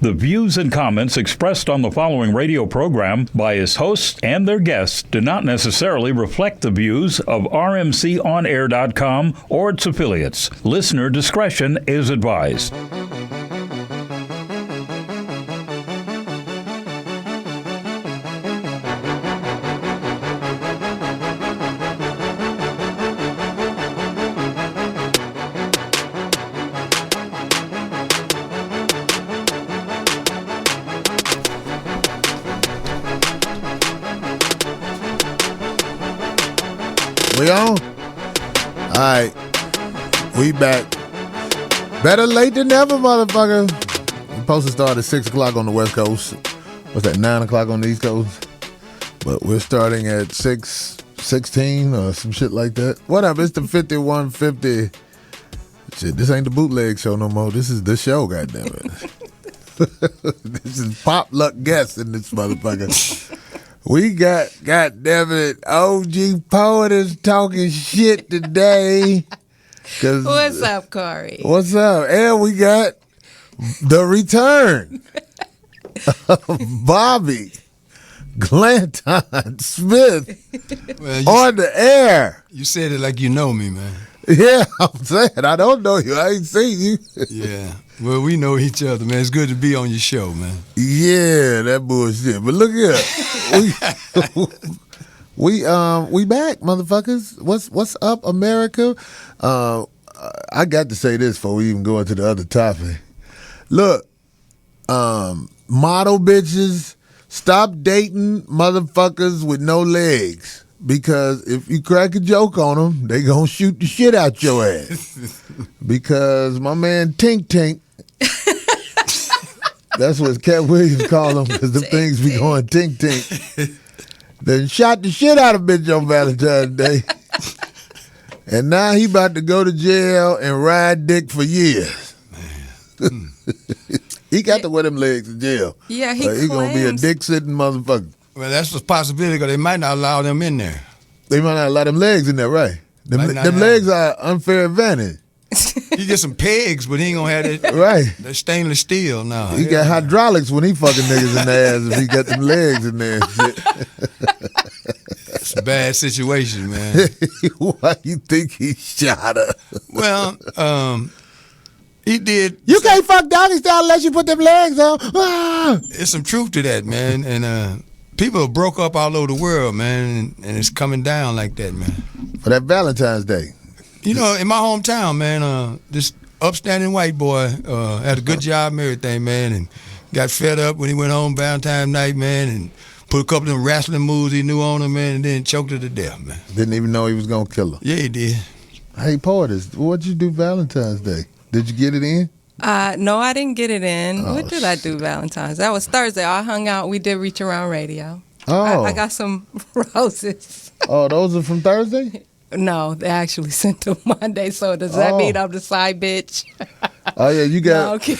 The views and comments expressed on the following radio program by its hosts and their guests do not necessarily reflect the views of rmconair.com or its affiliates. Listener discretion is advised. We on? All right. We back. Better late than never, motherfucker. We're supposed to start at 6 o'clock on the West Coast. What's that, 9 o'clock on the East Coast? But we're starting at 6:16 or some shit like that. Whatever, it's the 5150. Shit, this ain't the bootleg show no more. This is the show, goddammit. This is Pop Luck Guest in this motherfucker. We got, goddammit, OG Poet is talking shit today. What's up, Corey? What's up? And we got the return of Bobby Glanton Smith on the air. You said it like you know me, man. Yeah, I'm saying, I don't know you. I ain't seen you. Yeah. Well, we know each other, man. It's good to be on your show, man. Yeah, that bullshit. But look here. We back, motherfuckers. What's up, America? I got to say this before we even go into the other topic. Look, model bitches, stop dating motherfuckers with no legs. Because if you crack a joke on them, they gonna shoot the shit out your ass. Because my man Tink Tink, that's what Cat Williams call them, because the things be going Tink Tink. Then shot the shit out of bitch on Valentine's Day. And now he about to go to jail and ride dick for years. Man. He got to wear them legs in jail. Yeah, he gonna be a dick-sitting motherfucker. Well, that's a possibility because they might not allow them in there. They might not allow them legs in there, right? Them legs are unfair advantage. He get some pegs, but he ain't gonna have that, right. That stainless steel now. He got hydraulics when he fucking niggas in the ass if he got them legs in there and shit. It's a bad situation, man. Why you think he shot her? Well, he did. You can't fuck doggy style unless you put them legs on. Ah! There's some truth to that, man. And people broke up all over the world, man, and it's coming down like that, man. For that Valentine's Day. You know, in my hometown, man, this upstanding white boy had a good job and everything, man, and got fed up when he went home Valentine's night, man, and put a couple of them wrestling moves he knew on him, man, and then choked her to death, man. Didn't even know he was going to kill her. Yeah, he did. Hey, Portis, what'd you do Valentine's Day? Did you get it in? No, I didn't get it in. Oh, what did I do Valentine's? That was Thursday. I hung out. We did Reach Around Radio. Oh. I got some roses. Oh, those are from Thursday? No, they actually sent them Monday. So does that mean I'm the side bitch? Oh, yeah, you got... No, okay.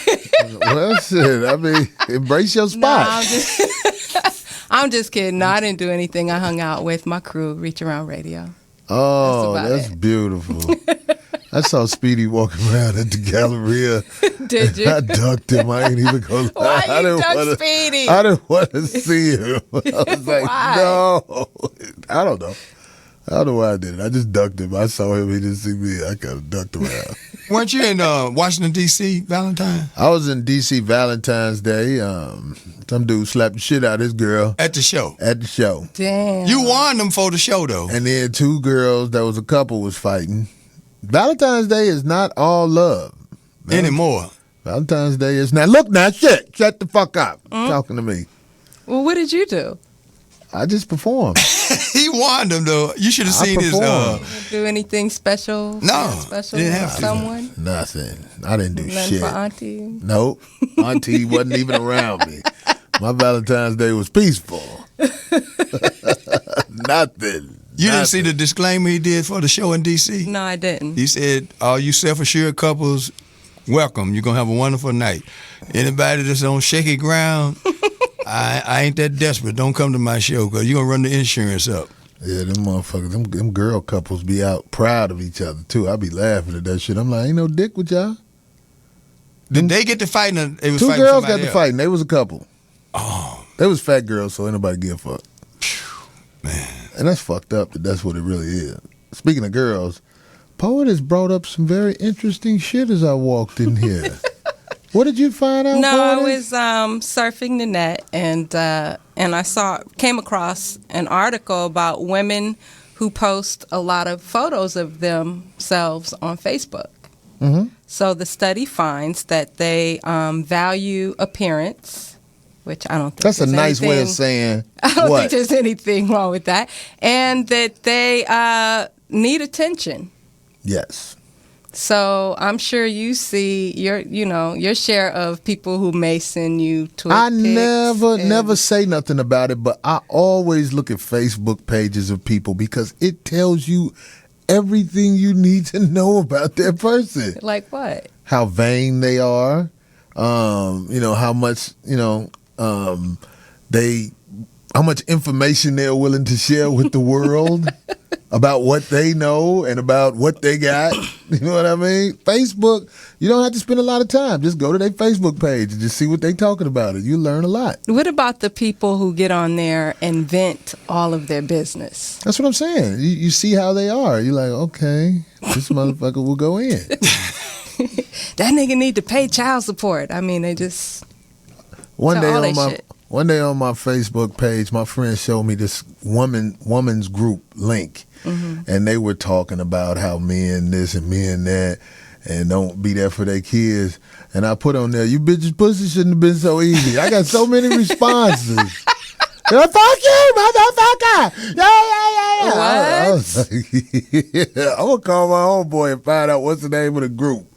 Well, shit, I mean, embrace your spot. No, I'm just kidding. No, I didn't do anything. I hung out with my crew, Reach Around Radio. Oh, that's beautiful. I saw Speedy walking around at the Galleria. Did you? I ducked him. I ain't even gonna lie. Why you ducked Speedy? I didn't want to see him. I was like, Why? no. I don't know. I don't know why I did it. I just ducked him. I saw him. He didn't see me. I kind of ducked around. Weren't you in Washington, D.C. Valentine? I was in D.C. Valentine's Day. Some dude slapped the shit out of his girl. At the show? At the show. Damn. You warned them for the show, though. And then two girls, that was a couple, was fighting. Valentine's Day is not all love. Anymore. Valentine's Day is not. Look now, shit. Shut the fuck up. Talking to me. Well, what did you do? I just performed. He warned them, though. You should have seen his... do anything special? No. Special didn't with have to. someone? Nothing. I didn't do Nothing shit. for Auntie? Nope. Auntie wasn't even around me. My Valentine's Day was peaceful. Nothing. You didn't see the disclaimer he did for the show in D.C.? No, I didn't. He said, all you self-assured couples, welcome. You're going to have a wonderful night. Anybody that's on shaky ground, I ain't that desperate. Don't come to my show because you're going to run the insurance up. Yeah, them motherfuckers, them girl couples be out proud of each other, too. I be laughing at that shit. I'm like, ain't no dick with y'all. Did they get to fighting? Or it was Two fighting girls got somebody to else? fighting. They was a couple. Oh, They was fat girls, so ain't nobody give a fuck. man. And that's fucked up. That's what it really is. Speaking of girls, Poet has brought up some very interesting shit as I walked in here. What did you find out? No, I Poetess? was surfing the net and I came across an article about women who post a lot of photos of themselves on Facebook. Mhm. So the study finds that they value appearance, which I don't think That's a there's nice way of anything- saying I don't what? think there's anything wrong with that, and that they need attention. Yes. So I'm sure you see your share of people who may send you Twitter. I never say nothing about it, but I always look at Facebook pages of people because it tells you everything you need to know about that person. Like what? How vain they are, how much, how much information they're willing to share with the world about what they know and about what they got. You know what I mean? Facebook, you don't have to spend a lot of time. Just go to their Facebook page and just see what they're talking about. And you learn a lot. What about the people who get on there and vent all of their business? That's what I'm saying. You see how they are. You're like, okay, this motherfucker will go in. That nigga need to pay child support. I mean, they just One tell all day that shit. One day on my Facebook page, my friend showed me this woman's group link, and they were talking about how men this and men that, and don't be there for their kids. And I put on there, you bitches' pussy shouldn't have been so easy. I got so many responses. They're like, fuck you, motherfucker! Yeah. I was like, I'm gonna call my homeboy and find out what's the name of the group.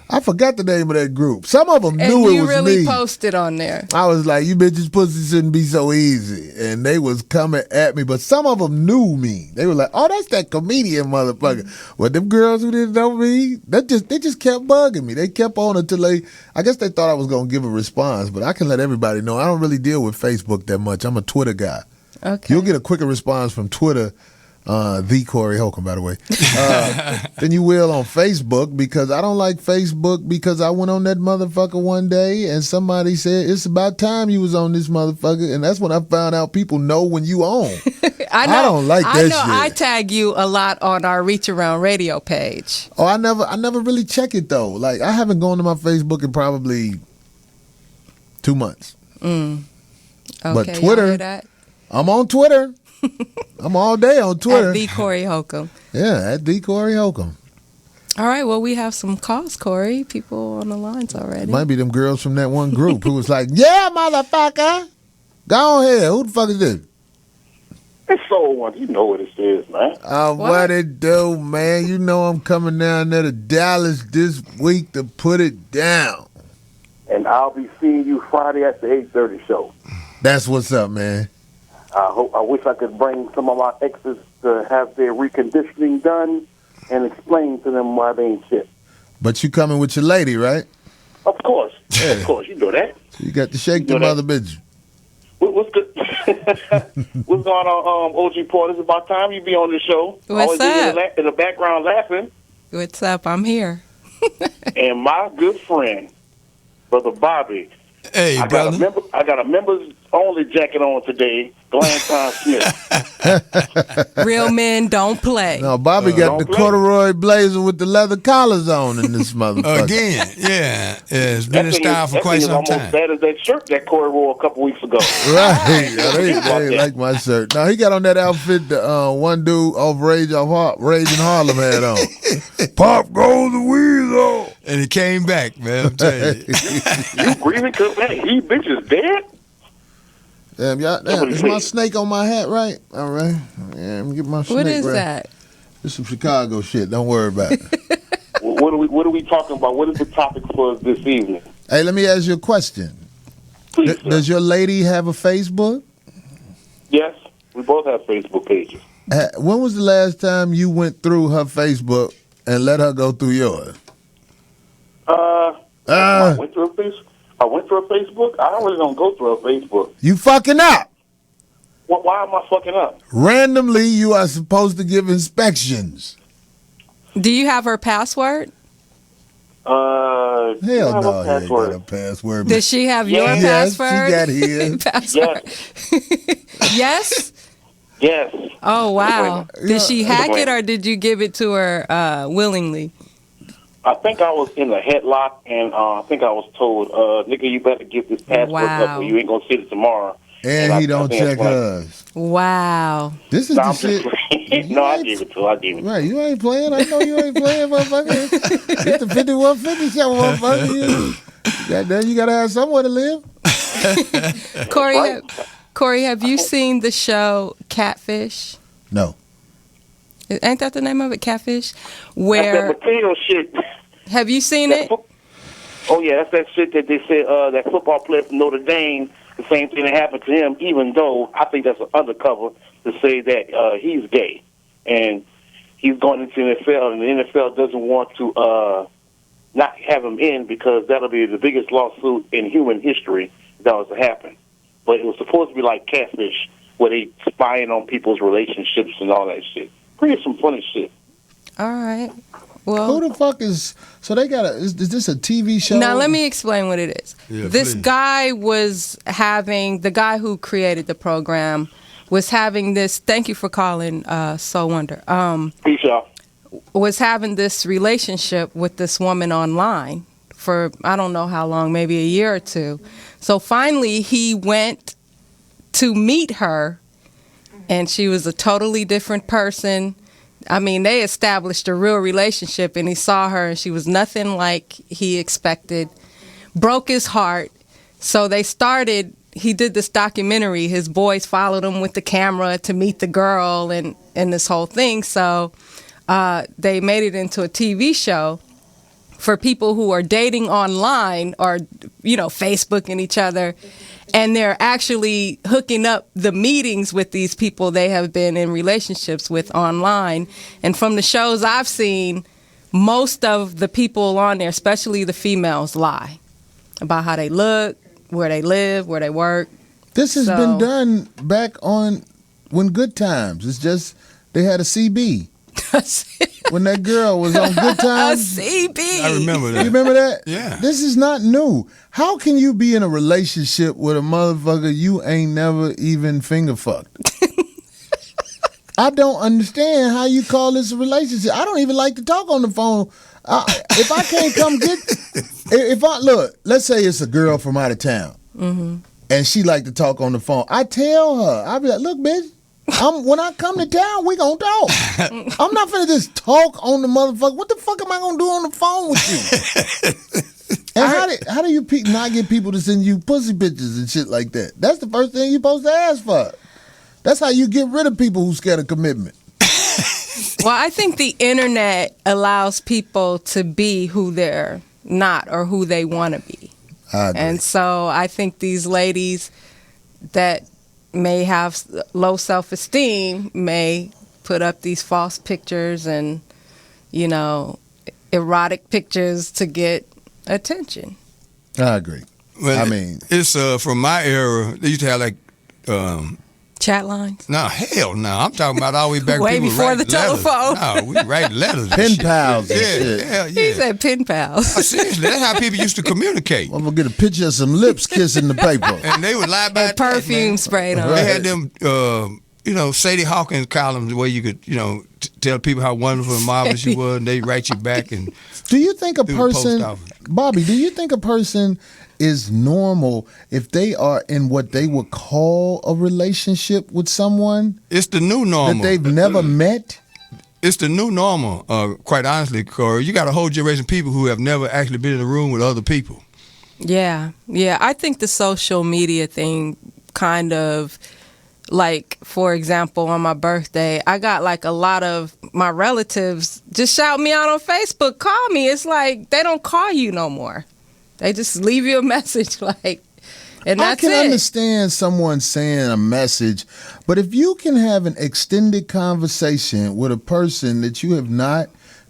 I forgot the name of that group. Some of them and knew it you was really me. posted on there. I was like, you bitches pussy shouldn't be so easy. And they was coming at me, but some of them knew me. They were like, oh, that's that comedian motherfucker. But them girls who didn't know me, they just kept bugging me. They kept on until I guess they thought I was going to give a response, but I can let everybody know. I don't really deal with Facebook that much. I'm a Twitter guy. Okay. You'll get a quicker response from Twitter, the Corey Holcomb, by the way, than you will on Facebook, because I don't like Facebook because I went on that motherfucker one day and somebody said, it's about time you was on this motherfucker. And that's when I found out people know when you on. I know. I don't like that I know. shit. I tag you a lot on our Reach Around Radio page. Oh, I never really check it though. Like, I haven't gone to my Facebook in probably 2 months. Okay, But y'all Twitter- hear that? I'm on Twitter. I'm all day on Twitter. At the Corey Holcomb. Yeah, at the Corey Holcomb. All right, well, we have some calls, Corey. People on the lines already. Might be them girls from that one group who was like, yeah, motherfucker. Go ahead. Who the fuck is this? It's Soul One. You know what it is, man. What it do, man? You know I'm coming down there to Dallas this week to put it down. And I'll be seeing you Friday at the 8:30 show. That's what's up, man. I wish I could bring some of my exes to have their reconditioning done and explain to them why they ain't shit. But you coming with your lady, right? Of course. Yeah. Of course. You know that. You got to shake You know them that. other bitches. What's good? What's going on, OG Paul? It's about time you be on the show. What's Always be up? in the background laughing. What's up? I'm here. And my good friend, Brother Bobby, Hey, I got brother. I got a members only jacket on today. Glenn Smith. Real men don't play. No, Bobby got the Don't play. corduroy blazer with the leather collars on in this motherfucker. Again, yeah. It's been in That thing style is- for that quite thing is some almost time. bad as that shirt that Corey wore a couple weeks ago. Right. Yeah, they about ain't that. like my shirt. Now, he got on that outfit the one dude off Rage in Harlem had on. Pop goes the weasel. And he came back, man. I'm telling you. You grieving because that he bitch is dead? Damn, is my snake on my hat right? All right. Yeah, let me get my snake What is right. that? This some Chicago shit. Don't worry about it. What are we talking about? What is the topic for us this evening? Hey, let me ask you a question. Please, sir. Does your lady have a Facebook? Yes, we both have Facebook pages. When was the last time you went through her Facebook and let her go through yours? I went through her Facebook. I really don't go through her Facebook. You fucking up. Why am I fucking up? Randomly, you are supposed to give inspections. Do you have her password? Hell you have no, a he ain't password. got a password. Did she have your Yes, password? she got his. Password. Yes? Yes. Oh, wow. Did she hack Wait. it or did you give it to her willingly? I think I was in a headlock, and I think I was told, nigga, you better give this password up or you ain't going to see it tomorrow. And he don't check hers. Wow. This is No, the I'm shit. just playing. No, I gave it to her. I gave it to her. Right, you ain't playing. I know you ain't playing, motherfucker. It's the 5150 show, motherfucker. Goddamn, you gotta have somewhere to live. Corey, have you seen the show Catfish? No. Ain't that the name of it, Catfish? That's Where that Mateo shit. have you seen it? Oh, yeah, that's that shit that they said that football player from Notre Dame, the same thing that happened to him, even though I think that's an undercover to say that he's gay. And he's going into the NFL, and the NFL doesn't want to not have him in because that'll be the biggest lawsuit in human history if that was to happen. But it was supposed to be like Catfish, where they spying on people's relationships and all that shit. Pretty some funny shit. All right. Well, Who the fuck is? So they got a? Is this a TV show? now let me explain what it is. Yeah, This please. guy was having, the guy who created the program was having this, thank you for calling So Wonder, Peace, y'all. was having this relationship with this woman online for I don't know how long, maybe a year or two. So finally he went to meet her and she was a totally different person. I mean, they established a real relationship and he saw her and she was nothing like he expected. Broke his heart. So he did this documentary. His boys followed him with the camera to meet the girl and this whole thing. So they made it into a TV show for people who are dating online or, Facebooking each other. And they're actually hooking up the meetings with these people they have been in relationships with online. And from the shows I've seen, most of the people on there, especially the females, lie about how they look, where they live, where they work. This has been done back on when Good Times. It's just they had a CB. When that girl was on Good Times. A CB. I remember that. You remember that? Yeah. This is not new. How can you be in a relationship with a motherfucker you ain't never even finger fucked? I don't understand how you call this a relationship. I don't even like to talk on the phone. If I can't come let's say it's a girl from out of town, and she like to talk on the phone. I tell her, I be like, look, bitch, when I come to town, we gonna talk. I'm not finna just talk on the motherfucker. What the fuck am I gonna do on the phone with you? And how do you not get people to send you pussy pictures and shit like that? That's the first thing you're supposed to ask for. That's how you get rid of people who scared of commitment. Well, I think the internet allows people to be who they're not or who they want to be. I agree. And so I think these ladies that may have low self-esteem may put up these false pictures and, erotic pictures to get attention. I agree. Well, I mean, it's from my era. They used to have like, Chat lines? no, hell no. I'm talking about all the way back. Way people before write the letters. telephone. No, we write letters. Pen and shit. pals and Yeah, shit. hell He yeah. said pen pals. Seriously, that's how people used to communicate. I'm gonna get a picture of some lips kissing the paper. And they would lie about And perfume sprayed on. They had them, Sadie Hawkins columns where you could, tell people how wonderful and marvelous you were, and they write you back. And Do you think a Through the post person, office. Bobby, do you think a person is normal if they are in what they would call a relationship with someone it's the new normal. that they've never met? It's the new normal, quite honestly, Corey. You got a whole generation of people who have never actually been in a room with other people. Yeah. I think the social media thing kind of, like, for example, on my birthday, I got like a lot of my relatives just shout me out on Facebook, call me. It's like they don't call you no more. They just leave you a message, and that's I can it. understand someone saying a message, but if you can have an extended conversation with a person that you have not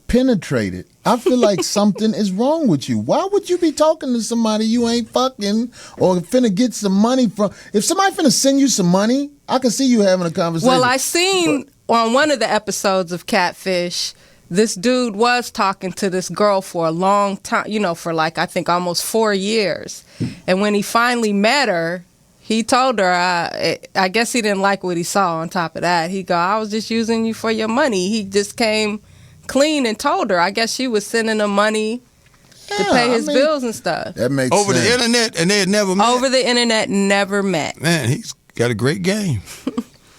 penetrated, I feel like something is wrong with you. Why would you be talking to somebody you ain't fucking or finna get some money from? If somebody finna send you some money, I can see you having a conversation. Well, I seen on one of the episodes of Catfish this dude was talking to this girl for a long time, for like, I think almost 4 years. And when he finally met her, he told her, I guess he didn't like what he saw on top of that. He go, I was just using you for your money. He just came clean and told her. I guess she was sending him money to pay his bills and stuff. That makes Over sense. the internet, and they had never met? Over the internet, never met. Man, he's got a great game.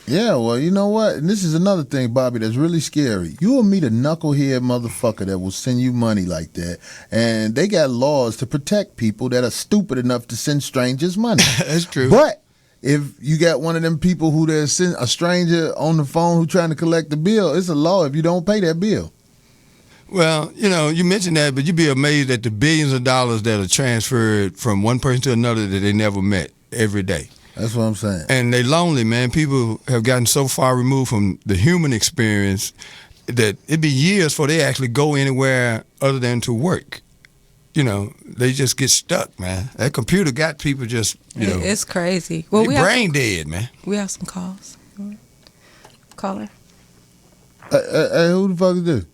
Yeah, well, you know what? And this is another thing, Bobby, that's really scary. You will meet a knucklehead motherfucker that will send you money like that, and they got laws to protect people that are stupid enough to send strangers money. That's true. But if you got one of them people who they send a stranger on the phone who trying to collect the bill, it's a law if you don't pay that bill. Well, you mentioned that, but you'd be amazed at the billions of dollars that are transferred from one person to another that they never met every day. That's what I'm saying. And they lonely, man. People have gotten so far removed from the human experience that it'd be years before they actually go anywhere other than to work. They just get stuck, man. That computer got people just, It's crazy. Well, they brain dead, man. We have some calls. Caller. Hey, who the fuck is this?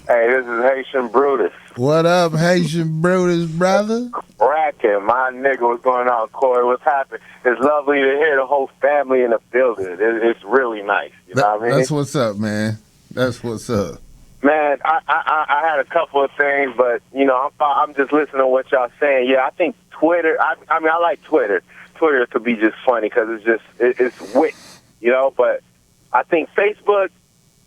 Hey, this is Haitian Brutus. What up, Haitian Brutus, brother? Bracken, my nigga, what's going on, Corey? What's happening? It's lovely to hear the whole family in the building. It's really nice. You know what I mean? That's what's up, man. That's what's up. Man, I had a couple of things, but, I'm just listening to what y'all saying. Yeah, I think Twitter, I like Twitter. Twitter could be just funny because it's wit, but I think Facebook,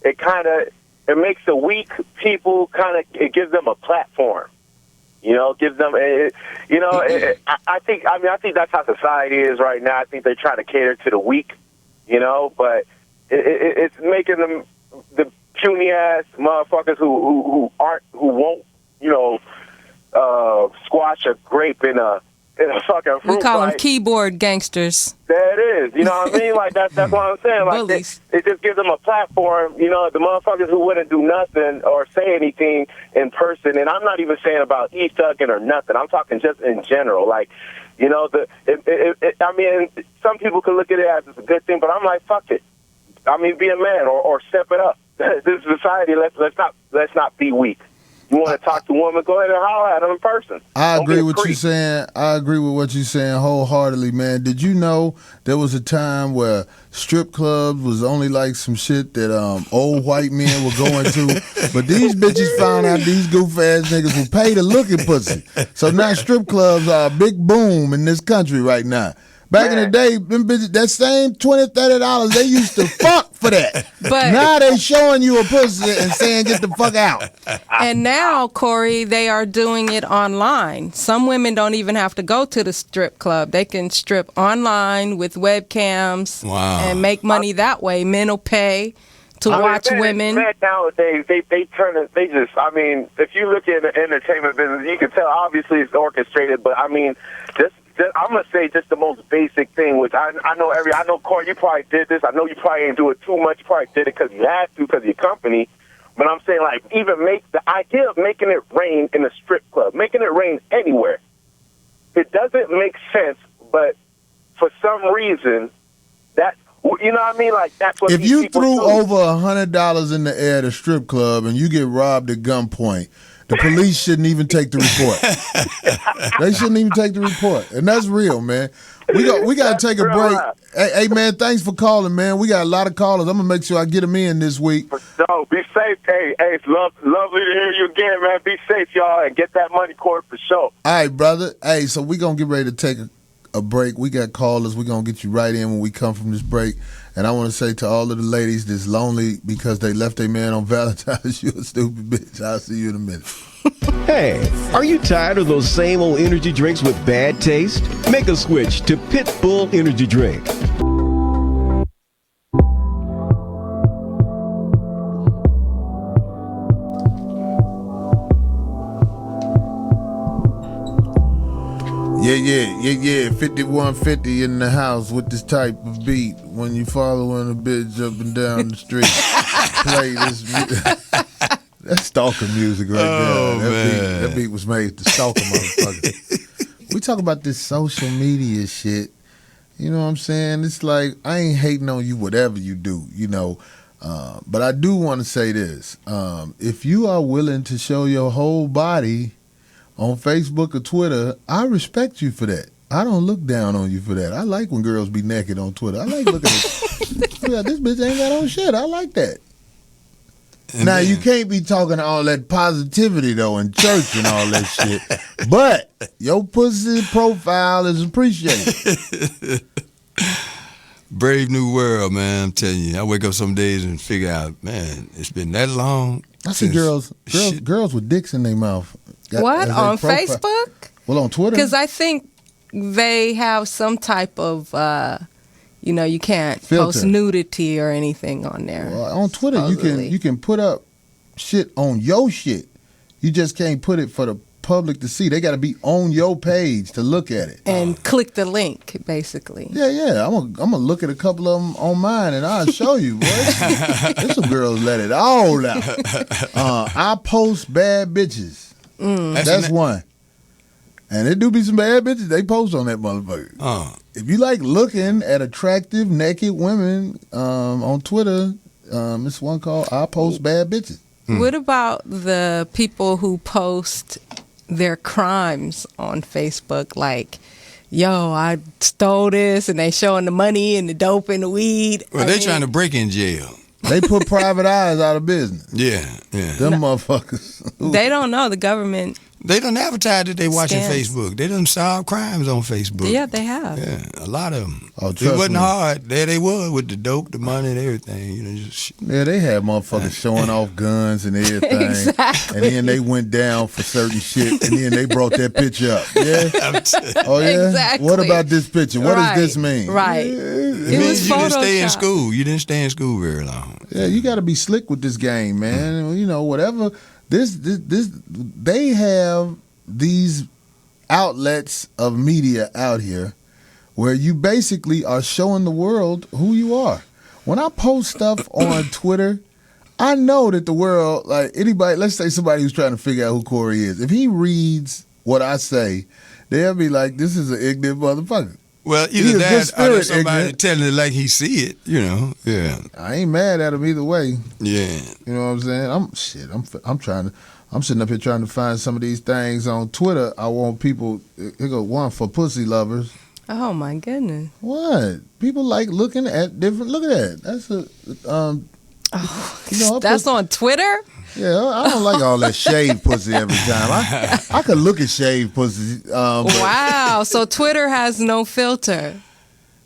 it makes the weak people it gives them a platform. Gives them, I think that's how society is right now. I think they try to cater to the weak, but it's making them the puny ass motherfuckers who won't, squash a grape in a fucking fruit We call them fight. keyboard gangsters. There it is. You know what I mean? Like that's what I'm saying. Like it just gives them a platform. The motherfuckers who wouldn't do nothing or say anything in person. And I'm not even saying about e-thugging or nothing. I'm talking just in general. Like, some people could look at it as it's a good thing, but I'm like, fuck it. I mean, be a man or step it up. This society. Let's not be weak. You want to talk to a woman, go ahead and holler at them in person. I agree with you saying. I agree with what you're saying wholeheartedly, man. Did you know there was a time where strip clubs was only like some shit that old white men were going to? But these bitches found out these goof ass niggas will pay to look at pussy. So now strip clubs are a big boom in this country right now. Back in the day, them bitches, that same $20, $30, they used to fuck for that. But now they showing you a pussy and saying get the fuck out. And now, Corey, they are doing it online. Some women don't even have to go to the strip club. They can strip online with webcams and make money that way. Men will pay to watch women. Men nowadays, they just, if you look at the entertainment business, you can tell obviously it's orchestrated, but I'm gonna say just the most basic thing, which I know, Corey, you probably did this. I know you probably ain't do it too much. You probably did it because you had to, because of your company. But I'm saying, like, even make the idea of making it rain in a strip club, making it rain anywhere. It doesn't make sense, but for some reason, that, you know what I mean? Like, that's what if these you people threw do. over $100 in the air at a strip club and you get robbed at gunpoint, the police shouldn't even take the report. They shouldn't even take the report. And that's real, man. We got to take a break. Hey, man, thanks for calling, man. We got a lot of callers. I'm going to make sure I get them in this week. So be safe. Hey, it's lovely to hear you again, man. Be safe, y'all, and get that money, Corey, for sure. All right, brother. Hey, so we're going to get ready to take a break. We got callers. We're going to get you right in when we come from this break. And I want to say to all of the ladies that's lonely because they left their man on Valentine's, you a stupid bitch. I'll see you in a minute. Hey, are you tired of those same old energy drinks with bad taste? Make a switch to Pitbull Energy Drink. Yeah. 5150 in the house with this type of beat. When you following a bitch up and down the street, play this. That's stalker music right there. That beat was made to stalk a motherfucker. We talk about this social media shit. You know what I'm saying? It's like, I ain't hating on you whatever you do. But I do want to say this. If you are willing to show your whole body on Facebook or Twitter, I respect you for that. I don't look down on you for that. I like when girls be naked on Twitter. I like looking at yeah, this bitch ain't got on shit. I like that. And now, you can't be talking all that positivity, though, in church and all that shit. But your pussy profile is appreciated. Brave new world, man. I'm telling you. I wake up some days and figure out, man, it's been that long. I see girls with dicks in their mouth. What? On Facebook? Well, on Twitter? Because I think they have some type of, you can't filter. Post nudity or anything on there. Well, on Twitter, you can put up shit on your shit. You just can't put it for the public to see. They got to be on your page to look at it. And click the link, basically. Yeah. I'm gonna look at a couple of them on mine, and I'll show you, boy. There's some girls let it all out. I post bad bitches. That's one. And there do be some bad bitches. They post on that motherfucker. If you like looking at attractive naked women on Twitter, it's one called I Post Bad Bitches. What about the people who post their crimes on Facebook? Like, yo, I stole this, and they showing the money and the dope and the weed. Well, they trying to break in jail. They put private eyes out of business. Yeah. Them motherfuckers. They don't know the government. They don't advertise that they watching Scams. Facebook. They done solve crimes on Facebook. Yeah, they have. Yeah, a lot of them. Oh, it wasn't me. hard. There they were with the dope, the money, and everything. Yeah, they had motherfuckers showing off guns and everything. Exactly. And then they went down for certain shit, and then they brought that picture up. Yeah. Oh yeah. Exactly. What about this picture? What does this mean? Right. Yeah. It means you didn't stay in school. You didn't stay in school very long. Yeah, you got to be slick with this game, man. You know, whatever. This they have these outlets of media out here where you basically are showing the world who you are. When I post stuff on Twitter, I know that the world, like anybody, let's say somebody who's trying to figure out who Corey is, if he reads what I say, they'll be like, this is an ignorant motherfucker. Well, either that or there's somebody telling it like he see it, Yeah. I ain't mad at him either way. Yeah. You know what I'm saying? I'm sitting up here trying to find some of these things on Twitter. I want people, here go one for pussy lovers. Oh my goodness. What? People like looking at different, look at that. That's that's on Twitter? Yeah, I don't like all that shaved pussy every time. I could look at shaved pussy. Wow, so Twitter has no filter.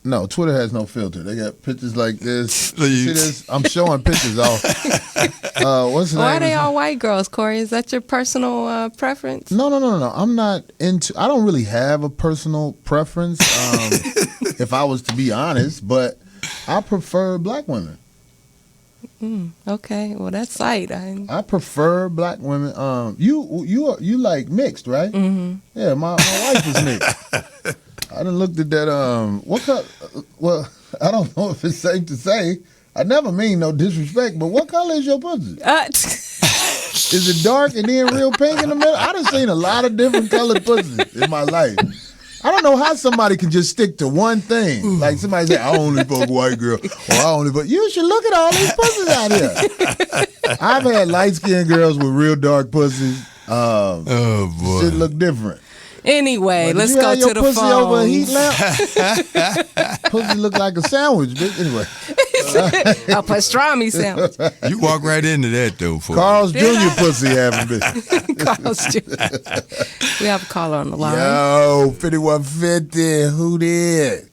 No, Twitter has no filter. They got pictures like this. See this? I'm showing pictures off. What's the name? Why are they all white girls, Corey? Is that your personal preference? No. I'm not into. I don't really have a personal preference. If I was to be honest, but I prefer black women. Okay, well that's light. I prefer black women. You like mixed, right? Mm-hmm. Yeah, my wife is mixed. I done looked at that. What color? Well, I don't know if it's safe to say. I never mean no disrespect, but what color is your pussy? Is it dark and then real pink in the middle? I done seen a lot of different colored pussies in my life. I don't know how somebody can just stick to one thing. Like somebody say, I only fuck white girl, or I only fuck. You should look at all these pussies out here. I've had light-skinned girls with real dark pussies. Oh, boy. Shit look different. Anyway, let's go to the pussy phone. over a heat lamp? Pussy look like a sandwich, bitch. Anyway. A pastrami sandwich. You walk right into that, though. Carl's Jr. pussy having bitch. Carl's Jr. We have a caller on the line. Yo, 5150. Who did?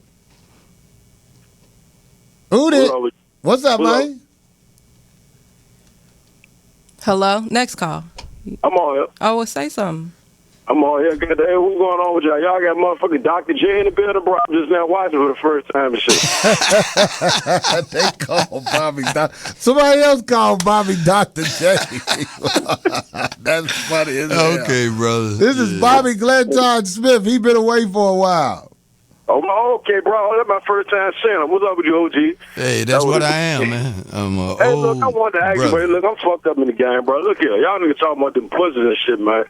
What's up, man? Hello? Next call. I'm on here. Oh, well, say something. I'm on here. Good day. What's going on with y'all? Y'all got motherfucking Dr. J in the building, bro. I'm just now watching for the first time and shit. They call Bobby somebody else called Bobby Dr. J. That's funny, isn't it? Okay, brother. This is Bobby Glenn Todd Smith. He been away for a while. Oh, okay, bro. That's my first time seeing him. What's up with you, OG? Hey, that's what I am, man. I'm a Hey, old look, I wanted to ask you, brother. man. Look, I'm fucked up in the game, bro. Look here. Y'all niggas talking about them pussies and shit, man.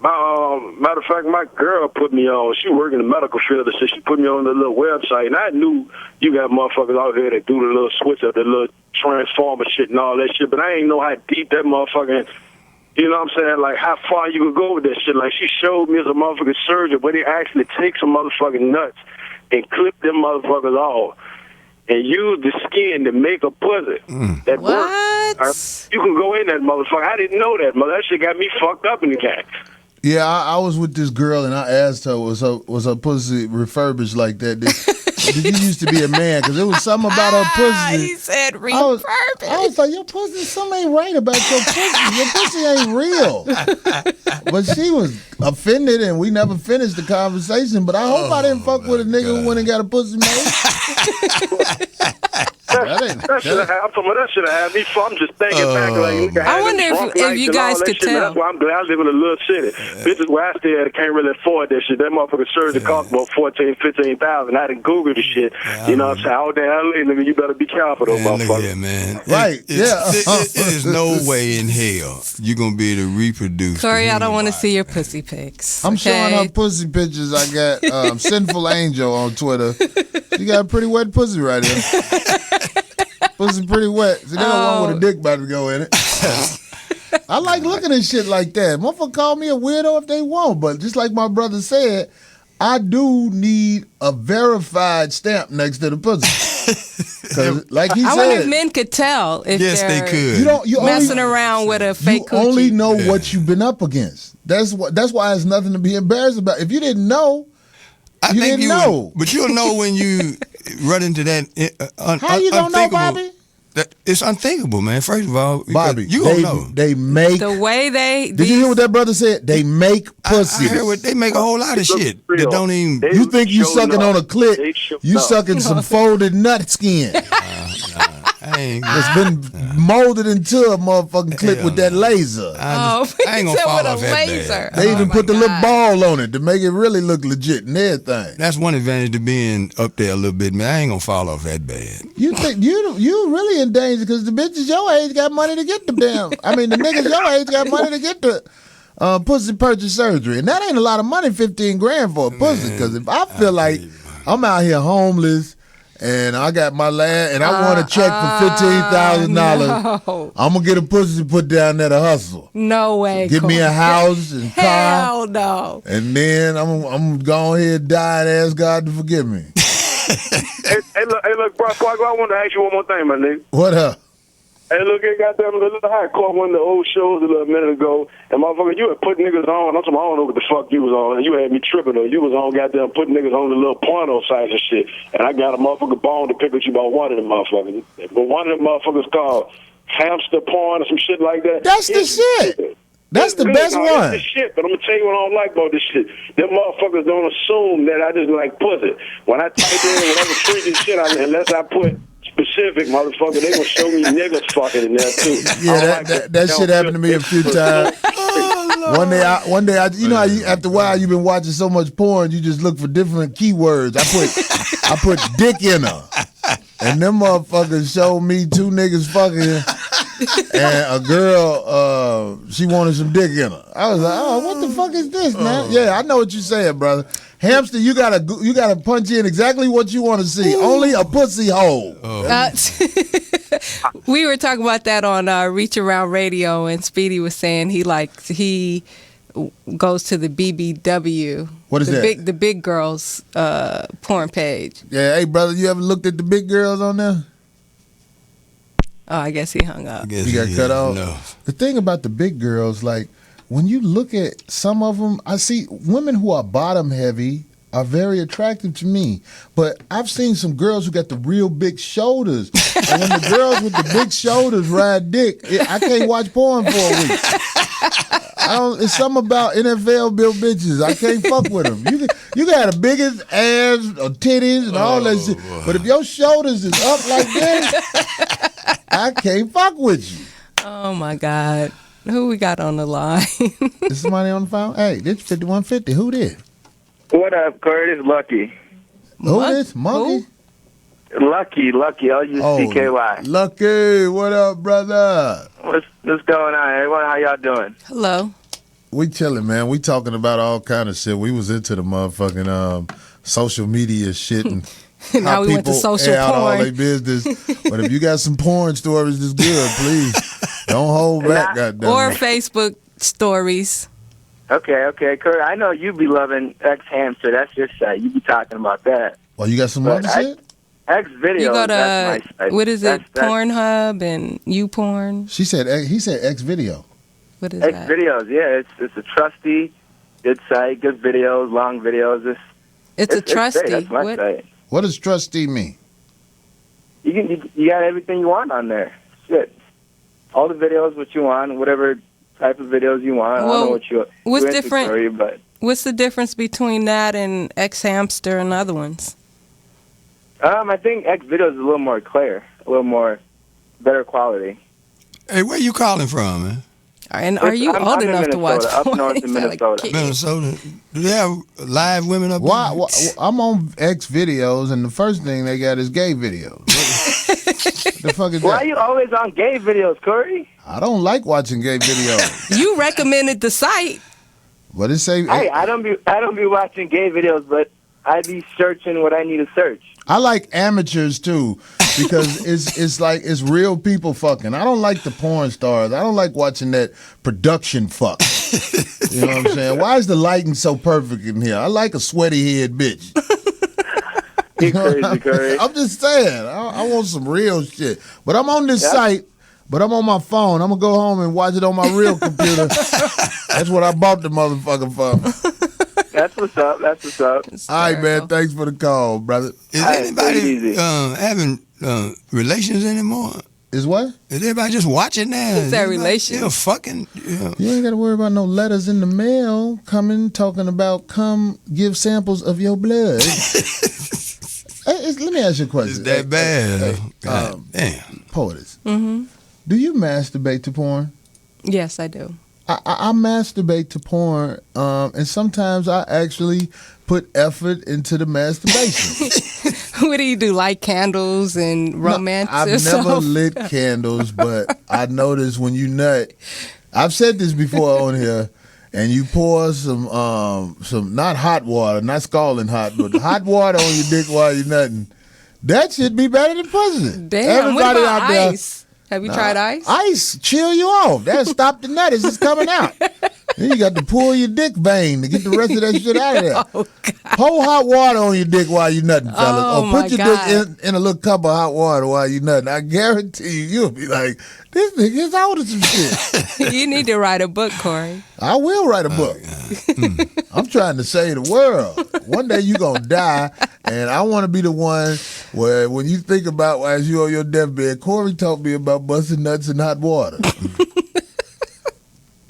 Matter of fact, my girl put me on. She work in the medical field, so she put me on the little website, and I knew you got motherfuckers out here that do the little switch up, the little transformer shit and all that shit, but I ain't know how deep that motherfucking, you know what I'm saying, like how far you could go with that shit. Like she showed me as a motherfucking surgeon, but he actually takes some motherfucking nuts and clip them motherfuckers off and use the skin to make a pussy. That works. You can go in that motherfucker. I didn't know that, mother. That shit got me fucked up in the game. Yeah, I was with this girl and I asked her, was her pussy refurbished like that? Did you used to be a man? Because there was something about her pussy. He said refurbished. I was like, your pussy, something ain't right about your pussy. Your pussy ain't real. But she was offended and we never finished the conversation. But I hope I didn't fuck with a nigga who went and got a pussy made. That should have had me. I'm just thinking back. Like, I wonder if you guys could tell. That's why I'm glad I live in a little city. Bitches where I stay at can't really afford that shit. That motherfucking surgery cost about $14,000, $15,000. I didn't Google the shit. You know what I'm saying? Out there, LA, nigga, you better be careful, though, motherfucker. Yeah, man. Right, It is no way in hell you're going to be able to reproduce. Corey, I don't want to see your pussy pics. I'm showing her pussy pictures. I got Sinful Angel on Twitter. She got a pretty wet pussy right here. Pussy pretty wet. See, they don't want with a dick about to go in it. I like looking at shit like that. Motherfucker call me a weirdo if they want, but just like my brother said, I do need a verified stamp next to the pussy. Because, like he said, I wonder if men could tell if they could. You messing around with a fake coochie. You only know what you've been up against. That's why it's nothing to be embarrassed about. If you didn't know, you didn't know. But you'll know when you run into that. How you don't know, Bobby? It's unthinkable, man. First of all, Bobby, you don't know. They make the way they. Did you hear what that brother said? They make pussy. I heard what they make a whole lot of shit that don't even. You think you sucking on a clit? You sucking some folded nut skin. It's been molded into a motherfucking clip with that laser. I ain't gonna fall off that bad. They even put the little ball on it to make it really look legit and everything. That's one advantage to being up there a little bit, man. I ain't gonna fall off that bad. You think you really in danger because the bitches your age got money to get the damn. I mean, the niggas your age got money to get the pussy purchase surgery, and that ain't a lot of money. $15,000 for a pussy. Because if I feel like I'm out here homeless. And I got my lad, and I want a check for $15,000. No. I'm gonna get a pussy put down there to hustle. No way. Give me a house and car. Hell no. And then I'm go ahead and die and ask God to forgive me. hey, look, bro, I want to ask you one more thing, my nigga. What up? Hey, look, it goddamn little high. I caught one of the old shows a little minute ago, and motherfucker, you had put niggas on. I don't know what the fuck you was on, and you had me tripping, though. You was on goddamn putting niggas on the little porno sites and shit, and I got a motherfucker bone to pick with you about one of them motherfuckers. But one of them motherfuckers called hamster porn or some shit like that. That's the shit. That's the best one. That's the shit, but I'm gonna tell you what I don't like about this shit. Them motherfuckers don't assume that I just like pussy. When I type in whatever freaky shit, unless I put specific, motherfucker, they gonna show me niggas fucking in there too. Yeah, that shit happened to me a few times. One day, you know how after a while you've been watching so much porn, you just look for different keywords. I put dick in her, and them motherfuckers showed me two niggas fucking. And a girl, she wanted some dick in her. I was like, oh, what the fuck is this, man? Yeah, I know what you're saying, brother. Hamster, you gotta punch in exactly what you want to see. Only a pussy hole. We were talking about that on Reach Around Radio, and Speedy was saying he goes to the BBW. What is that? The big girls porn page. Yeah, hey brother, you ever looked at the big girls on there? Oh, I guess he hung up. He got cut off. No. The thing about the big girls, like when you look at some of them, I see women who are bottom heavy are very attractive to me. But I've seen some girls who got the real big shoulders. And when the girls with the big shoulders ride dick, I can't watch porn for a week. It's something about NFL built bitches. I can't fuck with them. You got the biggest ass or titties and all that shit. But if your shoulders is up like this, I can't fuck with you. Oh my God. Who we got on the line? Is somebody on the phone? Hey, this 5150. Who this? What up, Curtis? Lucky. Who is Monkey? Lucky, Lucky. Lucky, what up, brother? What's going on, everyone? How y'all doing? Hello. We chilling, man. We talking about all kind of shit. We was into the motherfucking social media shit and Now how we went to people social air out all porn. their business. But if you got some porn stories that's good, please don't hold back, goddamn. Or Facebook stories. Okay, Kurt. I know you be loving X Hamster. That's your site. You be talking about that. Well, you got some other shit? X videos. You go that's to my site. what is it? That's- Pornhub and YouPorn. He said X video. What is X that? videos. Yeah, it's a trusty, good site, good videos, long videos. It's a trusty. great. That's my What? site. What does trustee mean? You got everything you want on there. Shit, all the videos what you want, whatever type of videos you want. I don't know what you. What's into, different? Curry, but What's the difference between that and X Hamster and other ones? I think X videos is a little more clear, a little more better quality. Hey, where you calling from, man? And are you I'm old in enough to watch Minnesota, up porn? north You in sound like a Minnesota. kid. Minnesota. Do they have live women up Why? there? I'm on X videos, and the first thing they got is gay videos. The fuck is Why are that? you always on gay videos, Corey? I don't like watching gay videos. You recommended the site. What it say? Hey, I don't be watching gay videos, but I be searching what I need to search. I like amateurs too because it's like it's real people fucking. I don't like the porn stars. I don't like watching that production fuck. You know what I'm saying? Why is the lighting so perfect in here? I like a sweaty head bitch. You crazy, Curry. I'm just saying. I want some real shit. But I'm on this site. But I'm on my phone. I'm gonna go home and watch it on my real computer. That's what I bought the motherfucker for. That's what's up. All right, man. Thanks for the call, brother. Is All right, take it anybody easy. having relations anymore? Is what? Is everybody just watching now? Is that relations? Yeah, fucking. Yeah. You ain't got to worry about no letters in the mail coming talking about come give samples of your blood. Let me ask you a question. Is that bad? Hey, God damn. Poetess, Mm-hmm. do you masturbate to porn? Yes, I do. I masturbate to porn, and sometimes I actually put effort into the masturbation. What do you do? Light candles and romance? I've yourself? never lit candles, but I notice when you nut, I've said this before on here, and you pour some not hot water, not scalding hot, but hot water on your dick while you're nutting. That should be better than pussy. Damn. What about ice? Have you tried ice? Ice chill you off. That stop the nut as it's coming out. Then you got to pull your dick vein to get the rest of that shit out of there. Oh, God. Pour hot water on your dick while you nutting, fellas. Oh, Or my put your God. dick in a little cup of hot water while you nutting. I guarantee you'll be like, this nigga's out of some shit. You need to write a book, Corey. I will write a book. I'm trying to save the world. One day you going to die, and I want to be the one where when you think about as you on your deathbed, Corey taught me about busting nuts in hot water.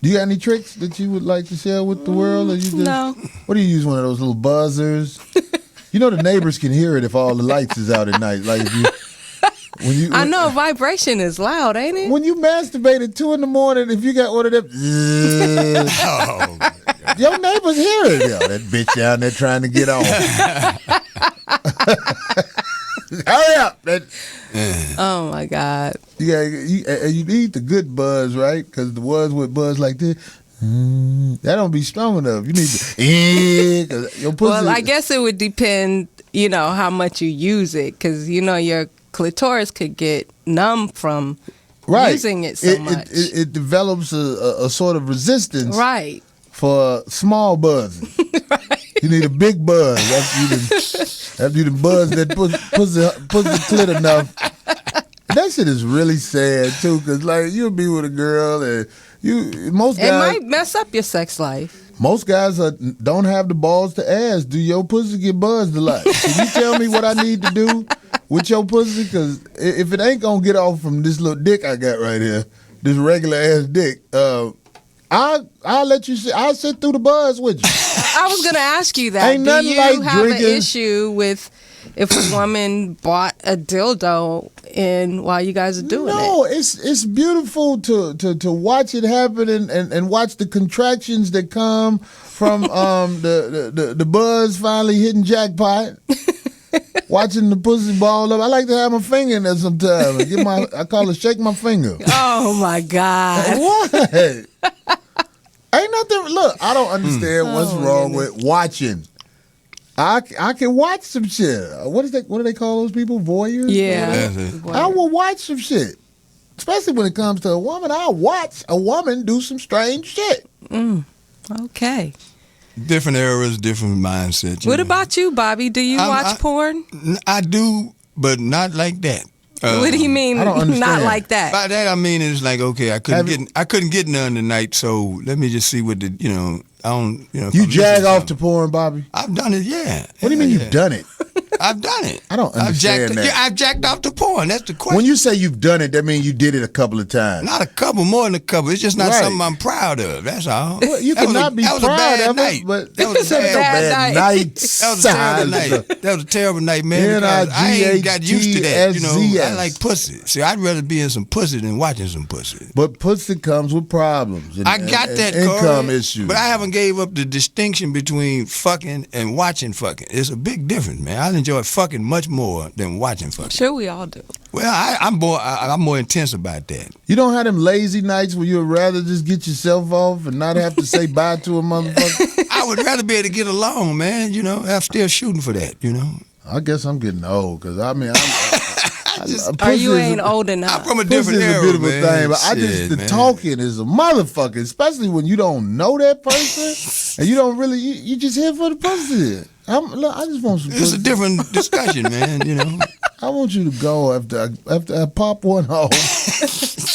Do you got any tricks that you would like to share with the world? Or you just, No. What do you use, one of those little buzzers? You know the neighbors can hear it if all the lights is out at night. Like if you, I know vibration is loud, ain't it? when you masturbate at 2 a.m, if you got one of them, Oh, your neighbors hear it. Yo, that bitch down there trying to get on. Hurry up! Oh my God. You need the good buzz, right? Because the ones with buzz like this, that don't be strong enough. You need the 'cause your pussy. Well, I guess it would depend, how much you use it, because your clitoris could get numb from using it so much. It develops a sort of resistance Right. for small buzzing. Right. You need a big buzz after you done buzz that pussy clit enough. That shit is really sad too, cause like you'll be with a girl and most It guys might mess up your sex life. most guys don't have the balls to ask, do your pussy get buzzed a lot? Can you tell me what I need to do with your pussy? Cause if it ain't gonna get off from this little dick I got right here, this regular ass dick, I'll let you sit. I'll sit through the buzz with you. I was going to ask you that. Ain't Do nothing you like have drinking- an issue with if a woman bought a dildo in while you guys are doing No, it? it's beautiful to watch it happen and watch the contractions that come from the buzz finally hitting jackpot. watching the pussy ball up. I like to have my finger in there sometimes. I call it shake my finger. Oh my God. What? Ain't nothing. Look, I don't understand what's wrong with watching. I can watch some shit. What do they call those people? Voyeurs? Yeah. I will watch some shit. Especially when it comes to a woman. I'll watch a woman do some strange shit. Okay. Different eras, different mindsets. What about you, Bobby? Do you watch porn? I do, but not like that. What do you mean, I don't understand. not like that? By that I mean it's like, okay, I couldn't get none tonight, so let me just see what I don't, You jag off to porn, Bobby? I've done it, yeah. What do you mean you've done it? I've done it. I don't understand that. Yeah, I've jacked off to porn. That's the question. When you say you've done it, that means you did it a couple of times. Not a couple, more than a couple. It's just not something I'm proud of. That's all. Well, you cannot be proud of it, but that was a bad night. That was a terrible night. That was a terrible night, man. Because I ain't got used to that. I like pussy. See, I'd rather be in some pussy than watching some pussy. But pussy comes with problems. I got that, income issues. But I haven't gave up the distinction between fucking and watching fucking. It's a big difference, man. I enjoy fucking much more than watching fucking. Sure, we all do. Well, I'm more intense about that. You don't have them lazy nights where you'd rather just get yourself off and not have to say bye to a motherfucker? I would rather be able to get along, man. I'm still shooting for that, I guess I'm getting old because you ain't old enough. I'm from a different era, a beautiful man. thing, but the talking is a motherfucker, especially when you don't know that person and you don't really, you just here for the pussy. I just want some pussy. It's a different discussion, man, I want you to go after I pop one off.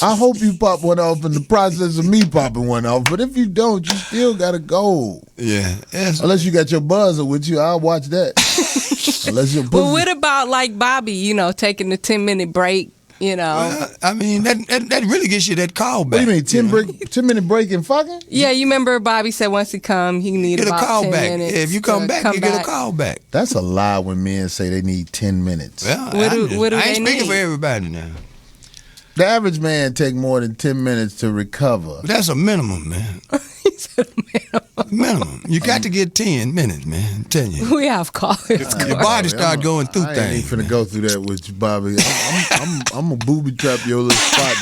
I hope you pop one off in the process of me popping one off. But if you don't, you still gotta go. Yeah. Unless you got your buzzer with you, I'll watch that. Unless you're Well, what about like Bobby? Taking the 10-minute break. Well, I mean that really gets you that call back. What do you mean 10-minute break and fucking? Yeah, you remember Bobby said once he come, he need get about a call 10 back. minutes. Yeah, if you come back, you get a call back. That's a lie when men say they need 10 minutes. Well, what do I ain't they speaking need? for everybody now. The average man take more than 10 minutes to recover. But that's a minimum, man. He said Minimum. You got to get 10 minutes, man. I'm telling you. We have callers. Your body start going through I things. ain't finna go through that with you, Bobby. I'm gonna booby trap your little spot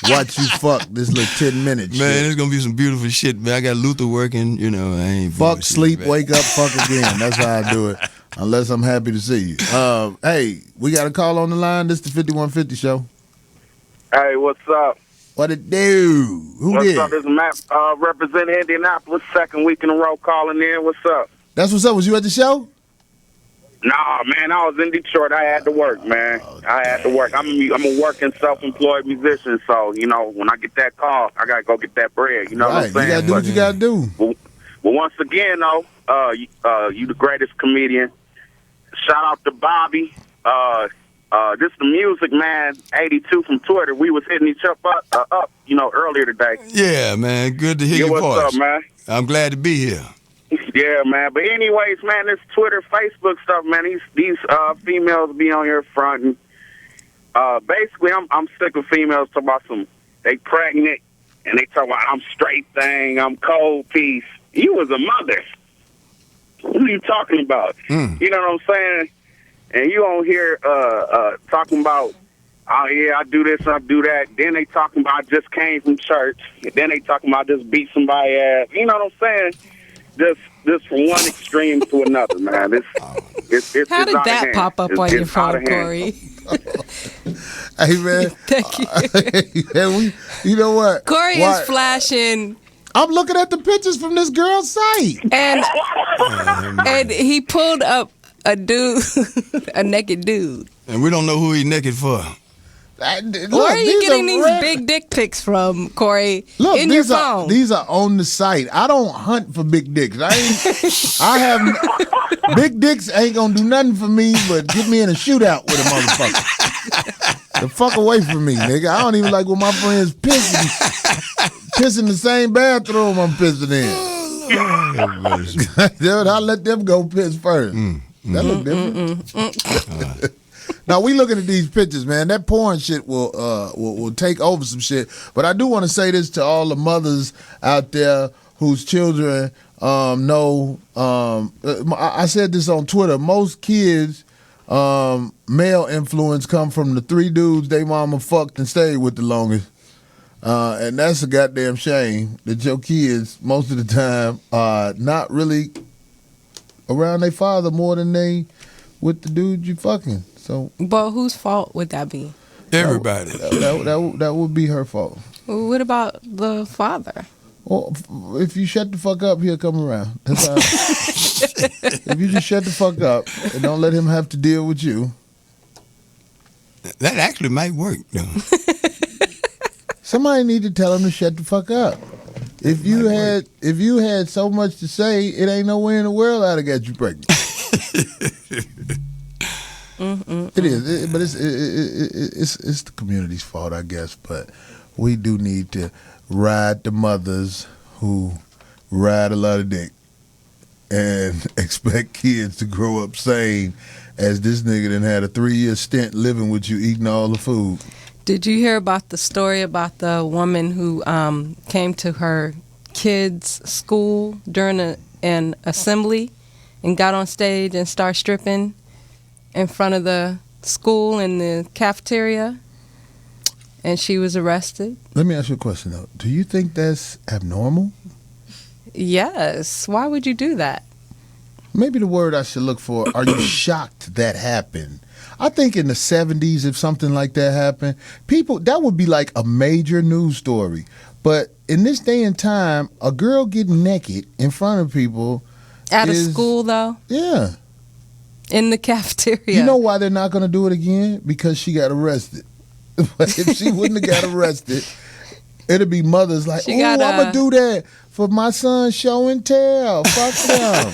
and watch you fuck this little 10 minutes. Man, shit. there's gonna be some beautiful shit, man. I got Luther working, I ain't Fuck, bullshit, sleep, man. wake up, fuck again. That's how I do it. Unless I'm happy to see you. Hey, we got a call on the line. This is the 5150 show. Hey, what's up? What it do? Who What's did? up? This is Matt, representing Indianapolis, second week in a row calling in. What's up? That's what's up. Was you at the show? Nah, man, I was in Detroit. I had to work, man. I had to work. I'm a working, self-employed musician, so, when I get that call, I got to go get that bread. You know what I'm saying? You got to do what you got to do. But once again, though, you the greatest comedian. Shout out to Bobby. This is the music, man, 82 from Twitter. We was hitting each up, earlier today. Yeah, man. Good to hear your voice. What's up, man? I'm glad to be here. Yeah, man. But anyways, man, this Twitter, Facebook stuff, man, these females be on here fronting. Basically, I'm sick of females talking about they pregnant, and they talk about I'm straight thing, I'm cold piece. You was a mother. What are you talking about? You know what I'm saying? And you on here talking about, oh, yeah, I do this, I do that. Then they talking about I just came from church. And then they talking about just beat somebody ass. You know what I'm saying? Just from one extreme to another, man. It's How did out of that hand. pop up on your phone, Corey? Hey, man. Thank you. You know what? Corey is flashing. I'm looking at the pictures from this girl's site. And he pulled up a dude, a naked dude. And we don't know who he naked for. Where are you getting these big dick pics from, Corey? Look, in your phone. These are on the site. I don't hunt for big dicks. Big dicks ain't gonna do nothing for me but get me in a shootout with a motherfucker. The fuck away from me, nigga. I don't even like when my friends pissing the same bathroom I'm pissing in. Dude, I let them go piss first. That look different. Now we looking at these pictures, man. That porn shit will take over some shit. But I do want to say this to all the mothers out there whose children know. I said this on Twitter. Most kids male influence come from the 3 dudes they mama fucked and stayed with the longest. And that's a goddamn shame that your kids, most of the time, are not really around their father more than they with the dude you fucking. So, But whose fault would that be? Everybody. That would be her fault. Well, what about the father? Well, if you shut the fuck up, he'll come around. That's all. If you just shut the fuck up and don't let him have to deal with you. That actually might work, though. Somebody need to tell him to shut the fuck up. If you had so much to say, it ain't nowhere in the world I'd have got you pregnant. It is, but it's the community's fault, I guess. But we do need to ride the mothers who ride a lot of dick and expect kids to grow up sane as this nigga done had a 3-year stint living with you, eating all the food. Did you hear about the story about the woman who came to her kids' school during an assembly and got on stage and started stripping in front of the school in the cafeteria, and she was arrested? Let me ask you a question, though. Do you think that's abnormal? Yes. Why would you do that? Maybe the word I should look for, are you shocked that happened? I think in the 70s, if something like that happened, that would be like a major news story. But in this day and time, a girl getting naked in front of people At a school, though? Yeah. In the cafeteria. You know why they're not going to do it again? Because she got arrested. But if she wouldn't have got arrested, it'd be mothers like, oh, I'm going to do that for my son show and tell. Fuck them.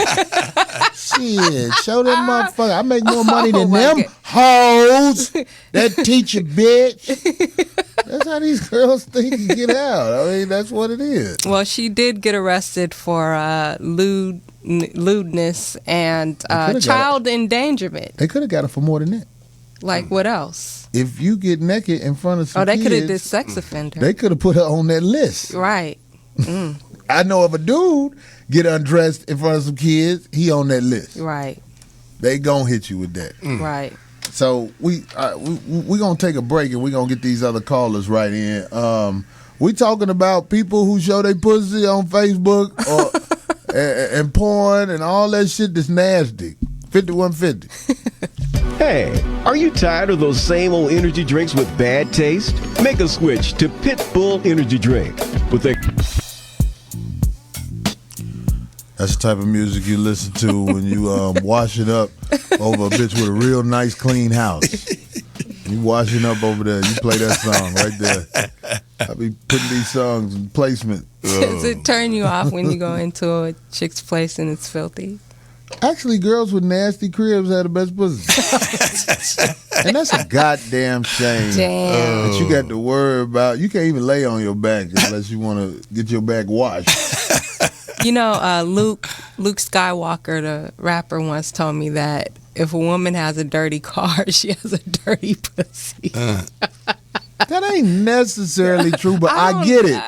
Shit, show them motherfucker. I make more money than them hoes. That teacher bitch. That's how these girls think you get out. I mean, that's what it is. Well, she did get arrested for lewdness and child endangerment. They could have got her for more than that. Like what else? If you get naked in front of some kids. Oh, they could have did kids, sex offender. They could have put her on that list. Right. I know of a dude get undressed in front of some kids, he on that list. Right. They gonna hit you with that. Right. So we gonna take a break and we gonna get these other callers right in. We talking about people who show their pussy on Facebook or and porn and all that shit that's nasty. 5150. Hey, are you tired of those same old energy drinks with bad taste? Make a switch to Pitbull Energy Drink with a... That's the type of music you listen to when you washing up over a bitch with a real nice clean house. You washing up over there, you play that song right there. I be putting these songs in placement. Does it turn you off when you go into a chick's place and it's filthy? Actually, girls with nasty cribs have the best pussy. And that's a goddamn shame. Damn. That you got to worry about. You can't even lay on your back unless you want to get your back washed. You know, Luke Skywalker, the rapper, once told me that if a woman has a dirty car, she has a dirty pussy. That ain't necessarily true, but I get it.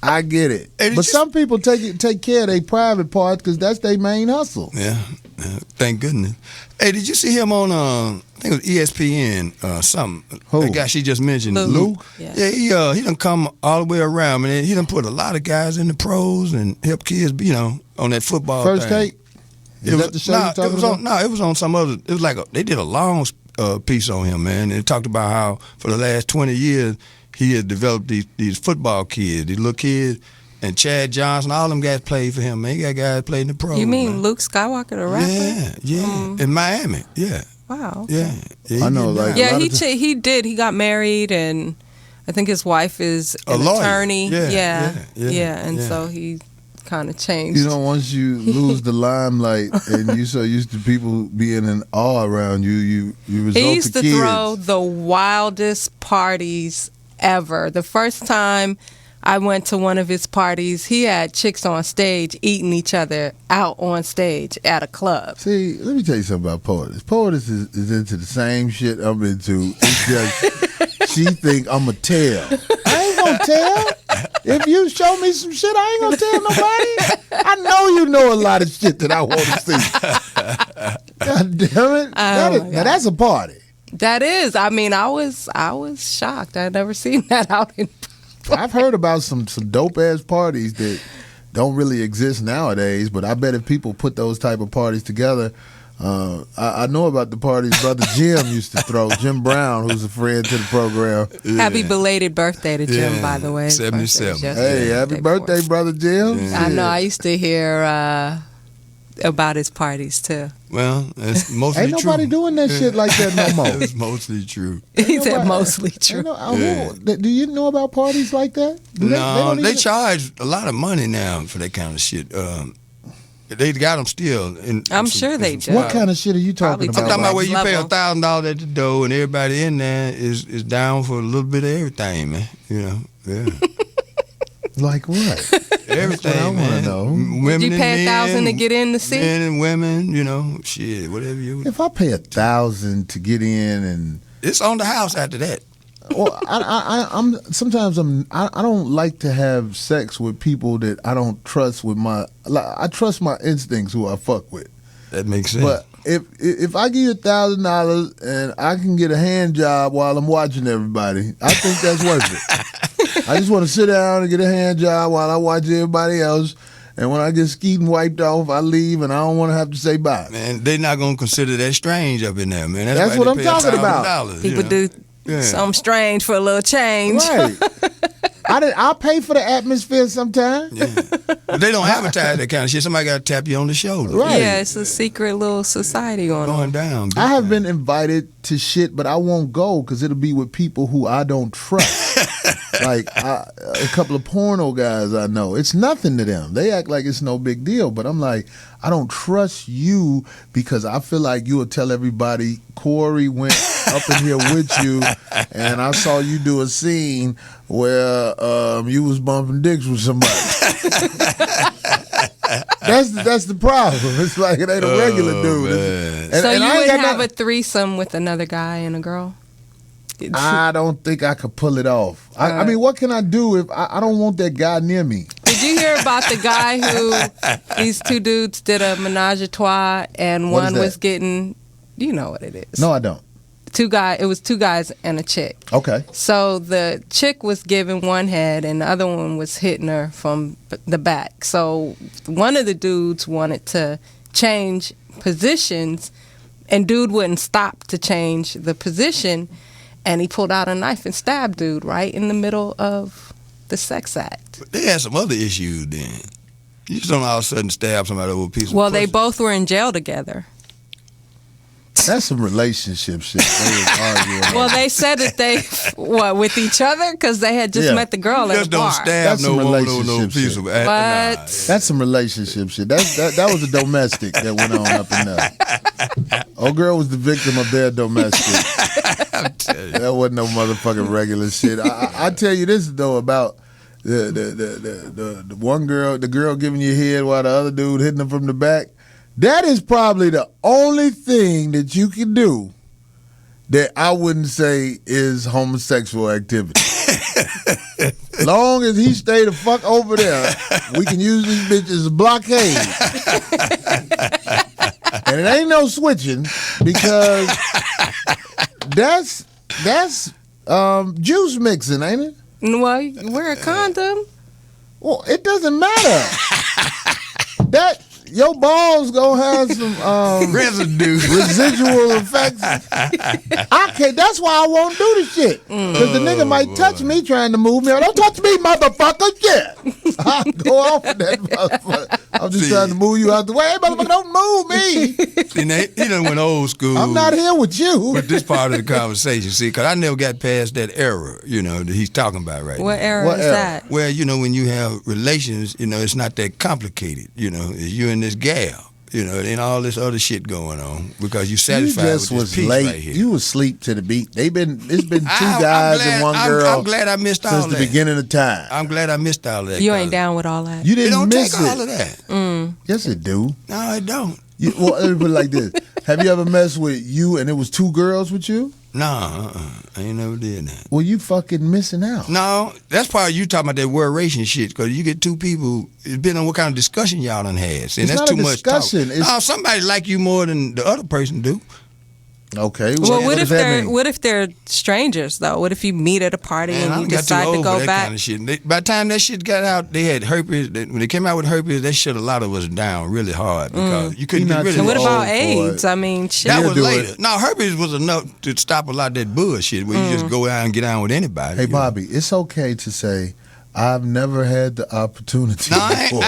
I get it. But some people take care of their private parts because that's their main hustle. Yeah, thank goodness. Hey, did you see him on, I think it was ESPN, something. Who? That guy she just mentioned. Luke? Yeah, he done come all the way around, man. He done put a lot of guys in the pros and help kids, on that football First thing. Take? Is that the show you're talking about? No, it was on some other, it was like, they did a long piece on him, man. And it talked about how for the last 20 years, he had developed these football kids, these little kids, and Chad Johnson, all them guys played for him, man. He got guys played in the pros. You mean man. Luke Skywalker, the rapper? Yeah. In Miami, yeah. Wow. Okay. Yeah. I know, like... Yeah, he did. He got married, and I think his wife is an attorney. Yeah. And so he kind of changed. You know, once you lose the limelight and you so used to people being in awe around you, you result He used to kids. throw the wildest parties ever. The first time I went to one of his parties, he had chicks on stage eating each other out on stage at a club. See, let me tell you something about Poetess. Poetess is into the same shit I'm into. It's just, she think I'm a tell. I ain't gonna tell. If you show me some shit, I ain't gonna tell nobody. I know you know a lot of shit that I want to see. God damn it! Now that's a party. That is. I mean, I was shocked. I'd never seen that out in. I've heard about some dope ass parties that don't really exist nowadays, but I bet if people put those type of parties together, I know about the parties Brother Jim used to throw. Jim Brown, who's a friend to the program. Happy belated birthday to Jim, by the way. 77. Hey, happy birthday, Brother Jim. Yeah. I know. I used to hear about his parties too. Well, it's mostly Ain't nobody doing that shit like that no more. It's mostly true. He said mostly true. Do you know about parties like that? They charge a lot of money now for that kind of shit. They got them still. I'm sure they do. What kind of shit are you talking about? I'm talking about where you pay $1,000 at the door and everybody in there is down for a little bit of everything, man. You know, yeah. Like what? Everything, I want to know. Women Would you pay $1,000 to get in the seat? Men and women, you know, shit, whatever you. If I pay $1,000 to get in, and it's on the house after that. Well, I don't like to have sex with people that I don't trust with I trust my instincts who I fuck with. That makes sense. But if I give you $1,000 and I can get a hand job while I'm watching everybody, I think that's worth it. I just want to sit down and get a hand job while I watch everybody else. And when I get skeeted and wiped off, I leave, and I don't want to have to say bye. Man, they're not going to consider that strange up in there, man. That's what I'm talking about. People do something strange for a little change. Right. I'll pay for the atmosphere sometimes. Yeah. But they don't advertise that kind of shit. Somebody got to tap you on the shoulder. Right. Yeah, it's a secret little society going down. I have been invited to shit, but I won't go because it'll be with people who I don't trust. Like a couple of porno guys I know. It's nothing to them. They act like it's no big deal, but I'm like, I don't trust you because I feel like you will tell everybody Corey went up in here with you and I saw you do a scene where you was bumping dicks with somebody. That's the problem. It's like it ain't a regular dude. So you wouldn't have a threesome with another guy and a girl? I don't think I could pull it off. I mean, what can I do if I don't want that guy near me? Did you hear about the guy who these two dudes did a menage a trois and one was getting, you know what it is? No, I don't. It was two guys and a chick. Okay. So the chick was giving one head and the other one was hitting her from the back. So one of the dudes wanted to change positions and dude wouldn't stop to change the position. And he pulled out a knife and stabbed dude right in the middle of the sex act. But they had some other issues then. You just don't all of a sudden stab somebody over a piece of Well, pussy. they both were in jail together. That's some relationship shit. They was arguing. Well, they said that they, with each other? Because they had just met the girl at a bar. Just don't stab no piece of But that's some relationship shit. That was a domestic that went on up in there. Old girl was the victim of their domestic. That wasn't no motherfucking regular shit. I tell you this though about the one girl, the girl giving you head while the other dude hitting her from the back. That is probably the only thing that you can do that I wouldn't say is homosexual activity. Long as he stay the fuck over there, we can use these bitches as a blockade. And it ain't no switching because that's juice mixing, ain't it? Well, you wear a condom. Well, it doesn't matter. That your balls gonna have some residual effects. I can't. That's why I won't do the shit. Because the nigga might touch me trying to move me. Don't touch me, motherfucker. Yeah, I'll go off with that motherfucker. I'm just trying to move you out the way. Hey, motherfucker, don't move me. See, he done went old school. I'm not here with you. With this part of the conversation, see, because I never got past that era, that he's talking about right now. What era is that? Well, when you have relations, it's not that complicated. It's you and this gal. And all this other shit going on because you satisfied with this piece late. Right here. You was asleep to the beat. It's been two guys and one girl. I'm glad I missed all that. Since the beginning of time. I'm glad I missed all that. You ain't down with all that. You didn't it don't miss take it. all of that. Yes, it do. No, it don't. Well, let me put it like this. Have you ever messed with you and it was 2 girls with you? Nah, I ain't never did that. Well, you fucking missing out. No, that's part of you talking about that word racing shit, because you get 2 people, it depends on what kind of discussion y'all done had. And It's that's not too a much discussion. talk. It's- No, somebody like you more than the other person do. Okay. Well, what does if that they're mean? what if they're strangers though? What if you meet at a party Man, and I you got too decide to old go for that back? kind of shit. By the time that shit got out, they had herpes. When they came out with herpes, they shut a lot of us down really hard because you couldn't You're get not rid too of And what it. about old for AIDS? it. I mean, shit. That You'll was do later. it. No, herpes was enough to stop a lot of that bullshit where you just go out and get on with anybody. Hey, you know. Bobby, it's okay to say, I've never had the opportunity No, I before.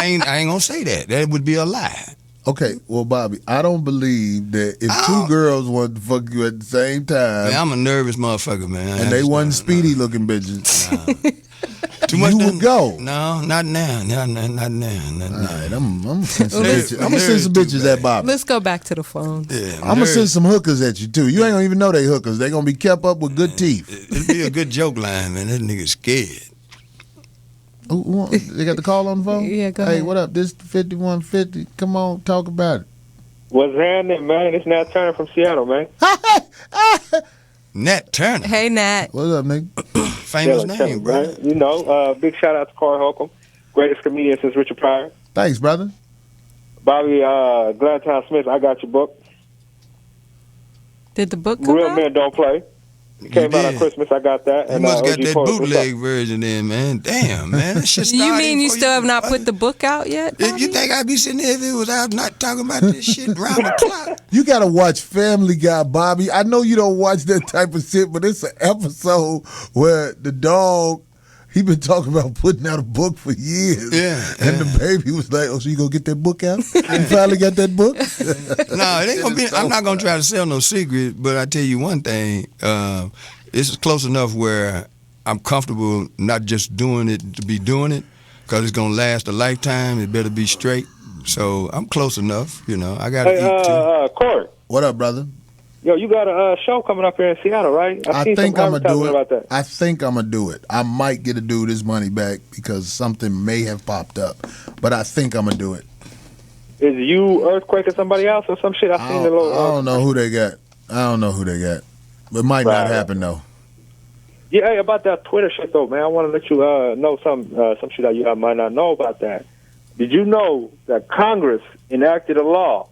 ain't gonna say that. That would be a lie. Okay, well, Bobby, I don't believe that if 2 girls want to fuck you at the same time Man, I'm a nervous motherfucker, man. and they wasn't speedy looking bitches, Too much you done- would go. No, not now. Not now. All right, I'm gonna send some Nerves- bitches. I'm gonna send some nerves bitches too at bad. Bobby. Let's go back to the phone. Yeah, I'm gonna send some hookers at you too. You ain't gonna even know they hookers. They gonna be kept up with good teeth. It'd be a good joke line, man. That nigga scared. They got the call on the phone? Yeah, go Hey, ahead. what up? This 5150. Come on, talk about it. What's happening, man? It's Nat Turner from Seattle, man. Nat Turner, Hey, Nat. What's up, nigga? famous Yeah, name, bro. man. You know, big shout out to Corey Holcomb, greatest comedian since Richard Pryor. Thanks, brother. Bobby Gladtown Smith, I got your book. Did the book come Real out? Men Don't Play. It came out on Christmas. I got that. You And must got OG that Poet, what's bootleg up? version in, man. Damn, man. That shit started You mean you before still have not put the book out yet? If you think I'd be sitting there if it was out not talking about this shit round the clock? You gotta watch Family Guy, Bobby. I know you don't watch that type of shit, but it's an episode where the dog, he been talking about putting out a book for years. Yeah, And the baby was like, oh, so you gonna get that book out? You finally got that book? No, it ain't gonna be. I'm not gonna try to sell no secret, but I tell you one thing. It's close enough where I'm comfortable not just doing it to be doing it, because it's gonna last a lifetime. It better be straight. So I'm close enough. You know, I gotta eat too. Corey. What up, brother? Yo, you got a show coming up here in Seattle, right? I seen think some I'm gonna do advertisement it. about that. I think I'm gonna do it. I might get to do this money back because something may have popped up, but I think I'm gonna do it. Is you Earthquake or somebody else or some shit? I seen the little. I don't know who they got. It might not happen though. Yeah, hey, about that Twitter shit though, man. I want to let you know some shit that you might not know about that. Did you know that Congress enacted a law,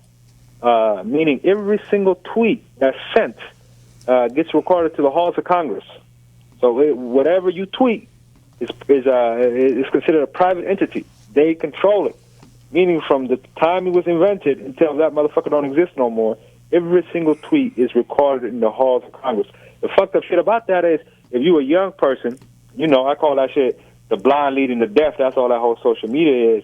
meaning every single tweet that's sent gets recorded to the halls of Congress? So whatever you tweet is considered a private entity. They control it, meaning from the time it was invented until that motherfucker don't exist no more. Every single tweet is recorded in the halls of Congress. The fucked up shit about that is, if you a young person, you know, I call that shit the blind leading the deaf. That's all that whole social media is.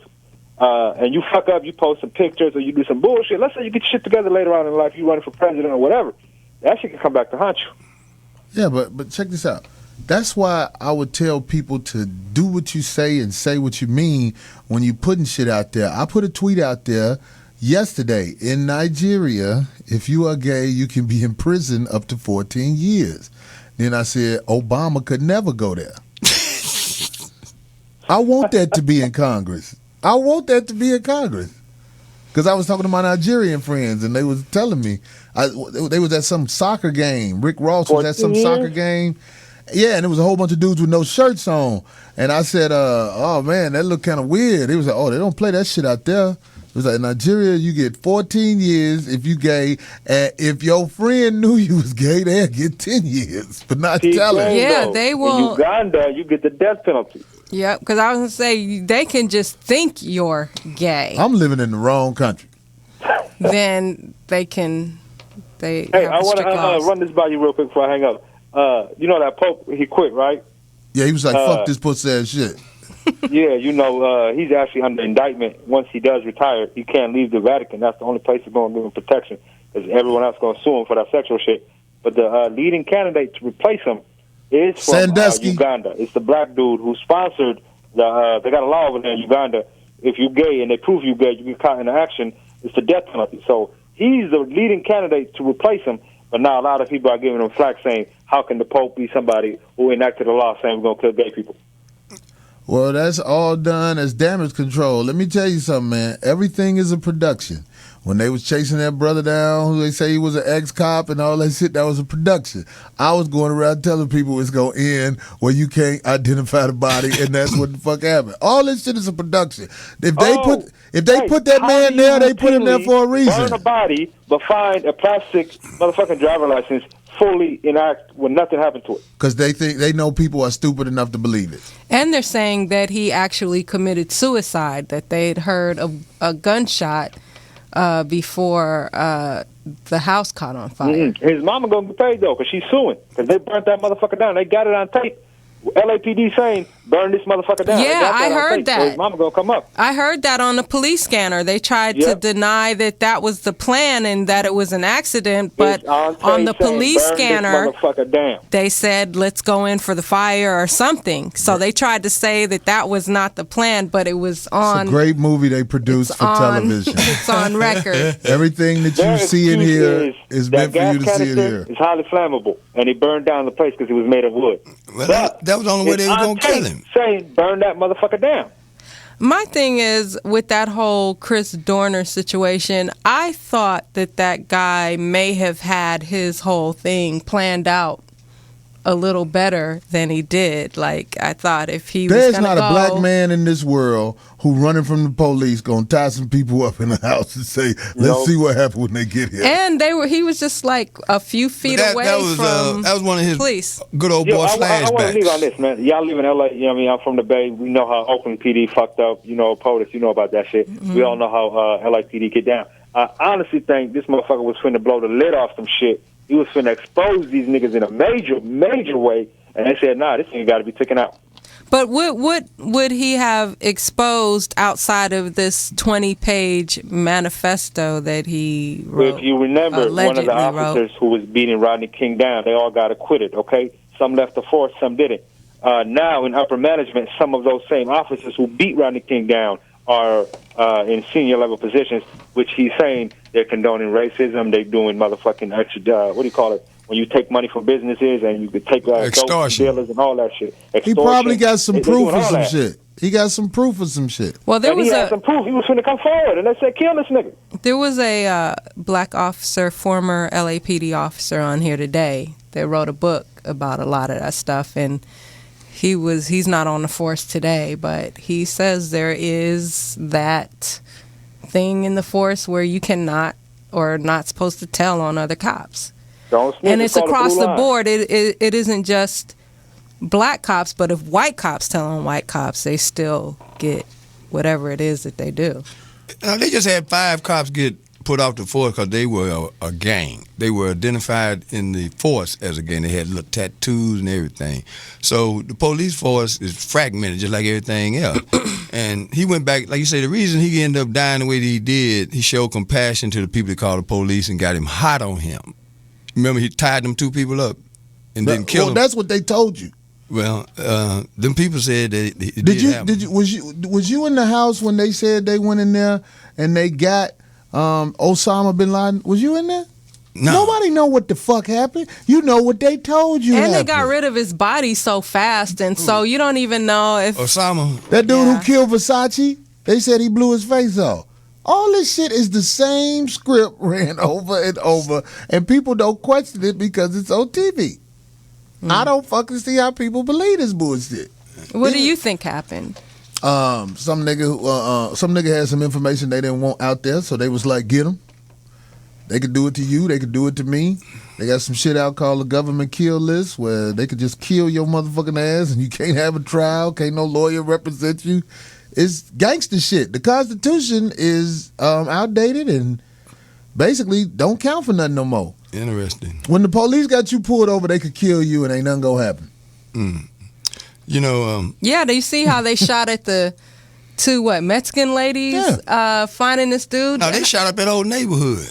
And you fuck up, you post some pictures or you do some bullshit. Let's say you get shit together later on in life, you running for president or whatever. That shit can come back to haunt you. Yeah, but check this out. That's why I would tell people to do what you say and say what you mean when you putting shit out there. I put a tweet out there yesterday. In Nigeria, if you are gay, you can be in prison up to 14 years. Then I said, Obama could never go there. I want that to be in Congress. Because I was talking to my Nigerian friends, and they was telling me, they was at some soccer game. Rick Ross was at some soccer game. Yeah, and there was a whole bunch of dudes with no shirts on. And I said, oh, man, that looked kind of weird. He was like, oh, they don't play that shit out there. It was like, in Nigeria, you get 14 years if you gay, and if your friend knew you was gay, they'll get 10 years for not telling. Yeah, they will. In Uganda, you get the death penalty. Yep, because I was going to say, they can just think you're gay. I'm living in the wrong country. Then they can, Hey, I want to run this by you real quick before I hang up. You know that Pope, he quit, right? Yeah, he was like, fuck this pussy ass shit. Yeah, you know, he's actually under indictment. Once he does retire, he can't leave the Vatican. That's the only place that's going to give him protection, because everyone else is going to sue him for that sexual shit. But the leading candidate to replace him is from Uganda. It's the black dude who sponsored they got a law over there in Uganda. If you're gay and they prove you gay, you get caught in an action, it's the death penalty. So he's the leading candidate to replace him. But now a lot of people are giving him flack, saying, how can the Pope be somebody who enacted a law saying we're going to kill gay people? Well, that's all done as damage control. Let me tell you something, man. Everything is a production. when they was chasing that brother down, who they say he was an ex-cop and all that shit, that was a production. I was going around telling people it's going to end where you can't identify the body, and that's what the fuck happened. All this shit is a production. If they put that man there, they put him there for a reason. Burn a body, but find a plastic motherfucking driver license fully intact when nothing happened to it. Because they know people are stupid enough to believe it. And they're saying that he actually committed suicide, that they'd heard a gunshot before the house caught on fire. Mm-hmm. His mama gonna get paid though, because she's suing. Because they burnt that motherfucker down. They got it on tape. LAPD saying, burn this motherfucker down. Yeah, I heard that. So his mama gonna come up. I heard that on the police scanner. They tried to deny that was the plan and that it was an accident, but on the police scanner, they said, let's go in for the fire or something. So they tried to say that was not the plan, but it was on. It's a great movie they produced for television. It's on record. Everything that you see in here is meant for you to see in here. It's highly flammable, and he burned down the place because it was made of wood. Well, that was the only way they were going to kill him. Saying burn that motherfucker down. My thing is, with that whole Chris Dorner situation, I thought that guy may have had his whole thing planned out a little better than he did. Like, I thought if he was There's not a black man in this world who running from the police gonna tie some people up in the house and say, let's see what happened when they get here. And he was just like a few feet away from that was one of his police. Good old boy flashbacks. I want to leave on this, man. Y'all live in L.A., you know what I mean? I'm from the Bay. We know how Oakland PD fucked up. You know, POTUS, you know about that shit. Mm-hmm. We all know how LAPD get down. I honestly think this motherfucker was finna blow the lid off some shit. He was finna expose these niggas in a major, major way, and they said, nah, this thing got to be taken out. But what would he have exposed outside of this 20-page manifesto that he wrote? If you remember, one of the officers who was beating Rodney King down, they all got acquitted, okay? Some left the force, some didn't. Now, in upper management, some of those same officers who beat Rodney King down are in senior level positions, which he's saying they're condoning racism. They're doing motherfucking extra, what do you call it? When you take money from businesses and you could take extortion dealers and all that shit. Extortion. He probably got some proof of some shit. He got some proof of some shit. Well, he had some proof. He was finna come forward and they said, kill this nigga. There was a black officer, former LAPD officer on here today that wrote a book about a lot of that stuff, and he's not on the force today, but he says there is that thing in the force where you cannot or not supposed to tell on other cops. And it's across the board. It isn't just black cops, but if white cops tell on white cops, they still get whatever it is that they do. They just had 5 cops get put off the force because they were a gang. They were identified in the force as a gang. They had little tattoos and everything. So the police force is fragmented just like everything else. And he went back, like you say, the reason he ended up dying the way that he did, he showed compassion to the people that called the police and got him hot on him. Remember, he tied them 2 people up and didn't kill them. That's what they told you. Well, them people said that it did happen. Was you in the house when they said they went in there and they got Osama bin Laden? Was you in there? No. Nobody know what the fuck happened. You know what they told you. And they got rid of his body so fast, and so you don't even know if Osama, that dude who killed Versace, they said he blew his face off. All this shit is the same script ran over and over, and people don't question it because it's on TV. I don't fucking see how people believe this bullshit. What do you think happened? Some nigga had some information they didn't want out there, so they was like, get him. They could do it to you. They could do it to me. They got some shit out called the government kill list where they could just kill your motherfucking ass and you can't have a trial, can't no lawyer represent you. It's gangster shit. The Constitution is outdated and basically don't count for nothing no more. Interesting. When the police got you pulled over, they could kill you and ain't nothing gonna happen. You know, do you see how they shot at the 2 Mexican ladies finding this dude? No, they shot up that whole neighborhood.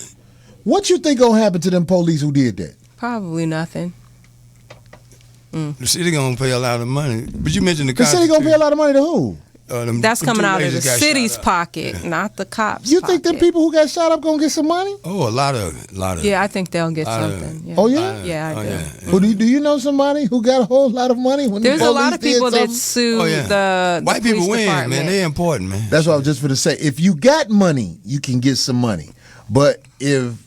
What you think gonna happen to them police who did that? Probably nothing. The city gonna pay a lot of money. But you mentioned the city gonna pay a lot of money to who? That's coming out of the city's pocket, not the cops' You think them people who got shot up gonna get some money? Oh, a lot of it. Yeah, I think they'll get something. Yeah. Oh, yeah? Yeah, I do. Yeah. Well, do you know somebody who got a whole lot of money? When There's the a lot of people that sue the white people police win, department. man. They're important, man. That's what I was just going to say. If you got money, you can get some money. But if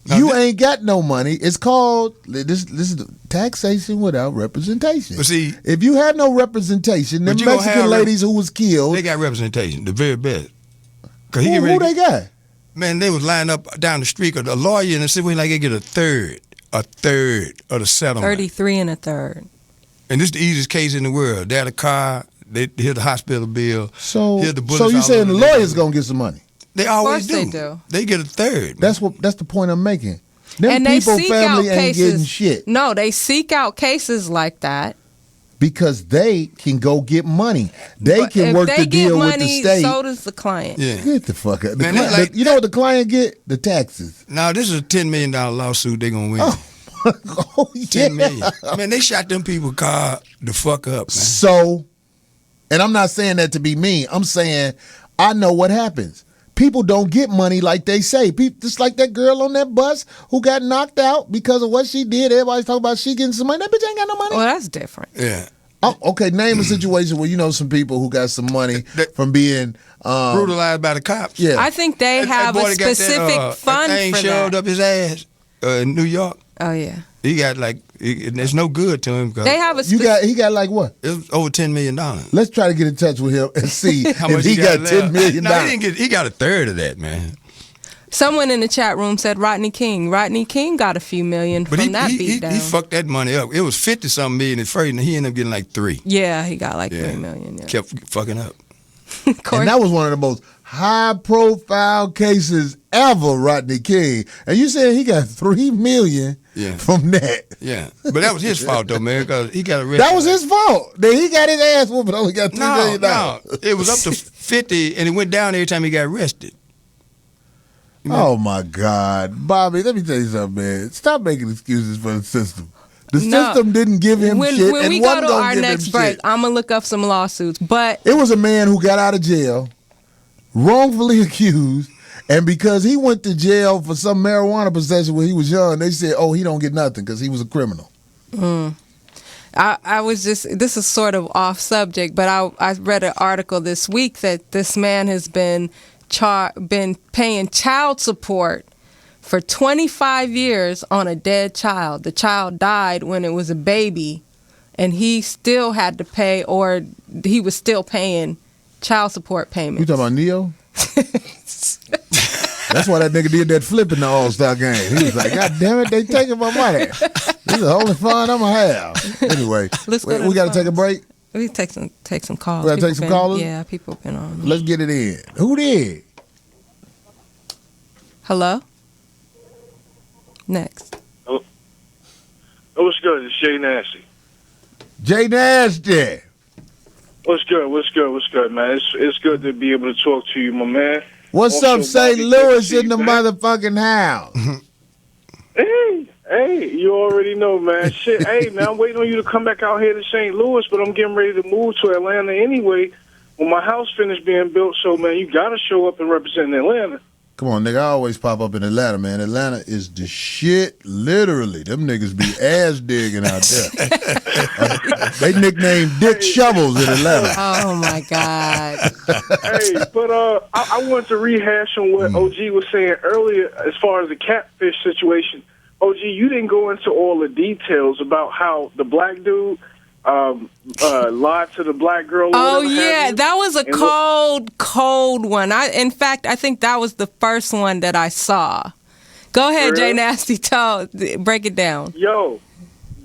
you ain't got no money, it's called this is taxation without representation. But see, if you have no representation, them Mexican ladies who was killed, they got representation, the very best. Who they got? Man, they was lined up down the street of the lawyer and said, like they get a third of the settlement. 33 and a third. And this is the easiest case in the world. They had a car, here's the hospital bill. So here's the bullets. So you saying the lawyer's gonna get some money? They always do. They do. They get a third. That's the point I'm making. Them and people, they seek family out ain't cases. getting shit. No, they seek out cases like that. Because they can go get money. They But can if work they the deal get with the money, state. so does the client. Yeah. Get the fuck out. Man, You know what the client get? The taxes. Now, this is a $10 million lawsuit they're going to win. Oh, yeah. $10 million. Man, they shot them people car the fuck up, man. So, and I'm not saying that to be mean. I'm saying I know what happens. People don't get money like they say. Just like that girl on that bus who got knocked out because of what she did. Everybody's talking about she getting some money. That bitch ain't got no money. Well, that's different. Yeah. Oh, okay, name a situation where you know some people who got some money from being brutalized by the cops. Yeah, I think they have a specific fund that thing for shoved that. up his ass in New York. Oh yeah, he got it's no good to him. They have a. He got like what? It was over $10 million. Let's try to get in touch with him and see how if much he got $10 million. No, he didn't get. He got a third of that, man. Someone in the chat room said Rodney King. Rodney King got a few million from that beatdown. He fucked that money up. It was 50-something million at first, and he ended up getting like 3. Yeah, he got like 3 million. Yeah. Kept fucking up. And that was one of the most high-profile cases ever, Rodney King. And you said he got $3 million from that. Yeah, but that was his fault though, man, because he got arrested. That was his fault. Then he got his ass whooped, but only got $3 million. No, it was up to 50, and it went down every time he got arrested. Oh my God, Bobby! Let me tell you something, man. Stop making excuses for the system. The system didn't give him shit. When and we wasn't go to gonna our give him next break, shit. I'm gonna look up some lawsuits. But it was a man who got out of jail, wrongfully accused, and because he went to jail for some marijuana possession when he was young, they said, "Oh, he don't get nothing because he was a criminal." I was just, this is sort of off subject, but I read an article this week that this man has been paying child support for 25 years on a dead child. The child died when it was a baby, and he still had to pay, or he was still paying child support payments. You talking about Neo? That's why that nigga did that flip in the All-Star game. He was like, God damn it, they taking my money. This is the only fun I'm going to have. Anyway, we got to take a break. We take some calls. We got to take some callers? Yeah, people have been on. Let's get it in. Who did? Hello? Next. Oh, what's good? It's Jay Nasty. Jay Nasty. What's good, man? It's good to be able to talk to you, my man. What's also, up, St. Bobby, Louis in the man. motherfucking house? Hey, you already know, man. Shit, hey, man, I'm waiting on you to come back out here to St. Louis, but I'm getting ready to move to Atlanta anyway when my house finished being built. So, man, you got to show up and represent Atlanta. Come on, nigga. I always pop up in Atlanta, man. Atlanta is the shit, literally. Them niggas be ass digging out there. They nicknamed Dick Shovels in Atlanta. Oh, my God. Hey, but I wanted to rehash on what OG was saying earlier as far as the catfish situation. OG, you didn't go into all the details about how the black dude lied to the black girl. Oh yeah, that was a cold one. In fact, I think that was the first one that I saw. Go ahead, Jay Nasty. Break it down. Yo,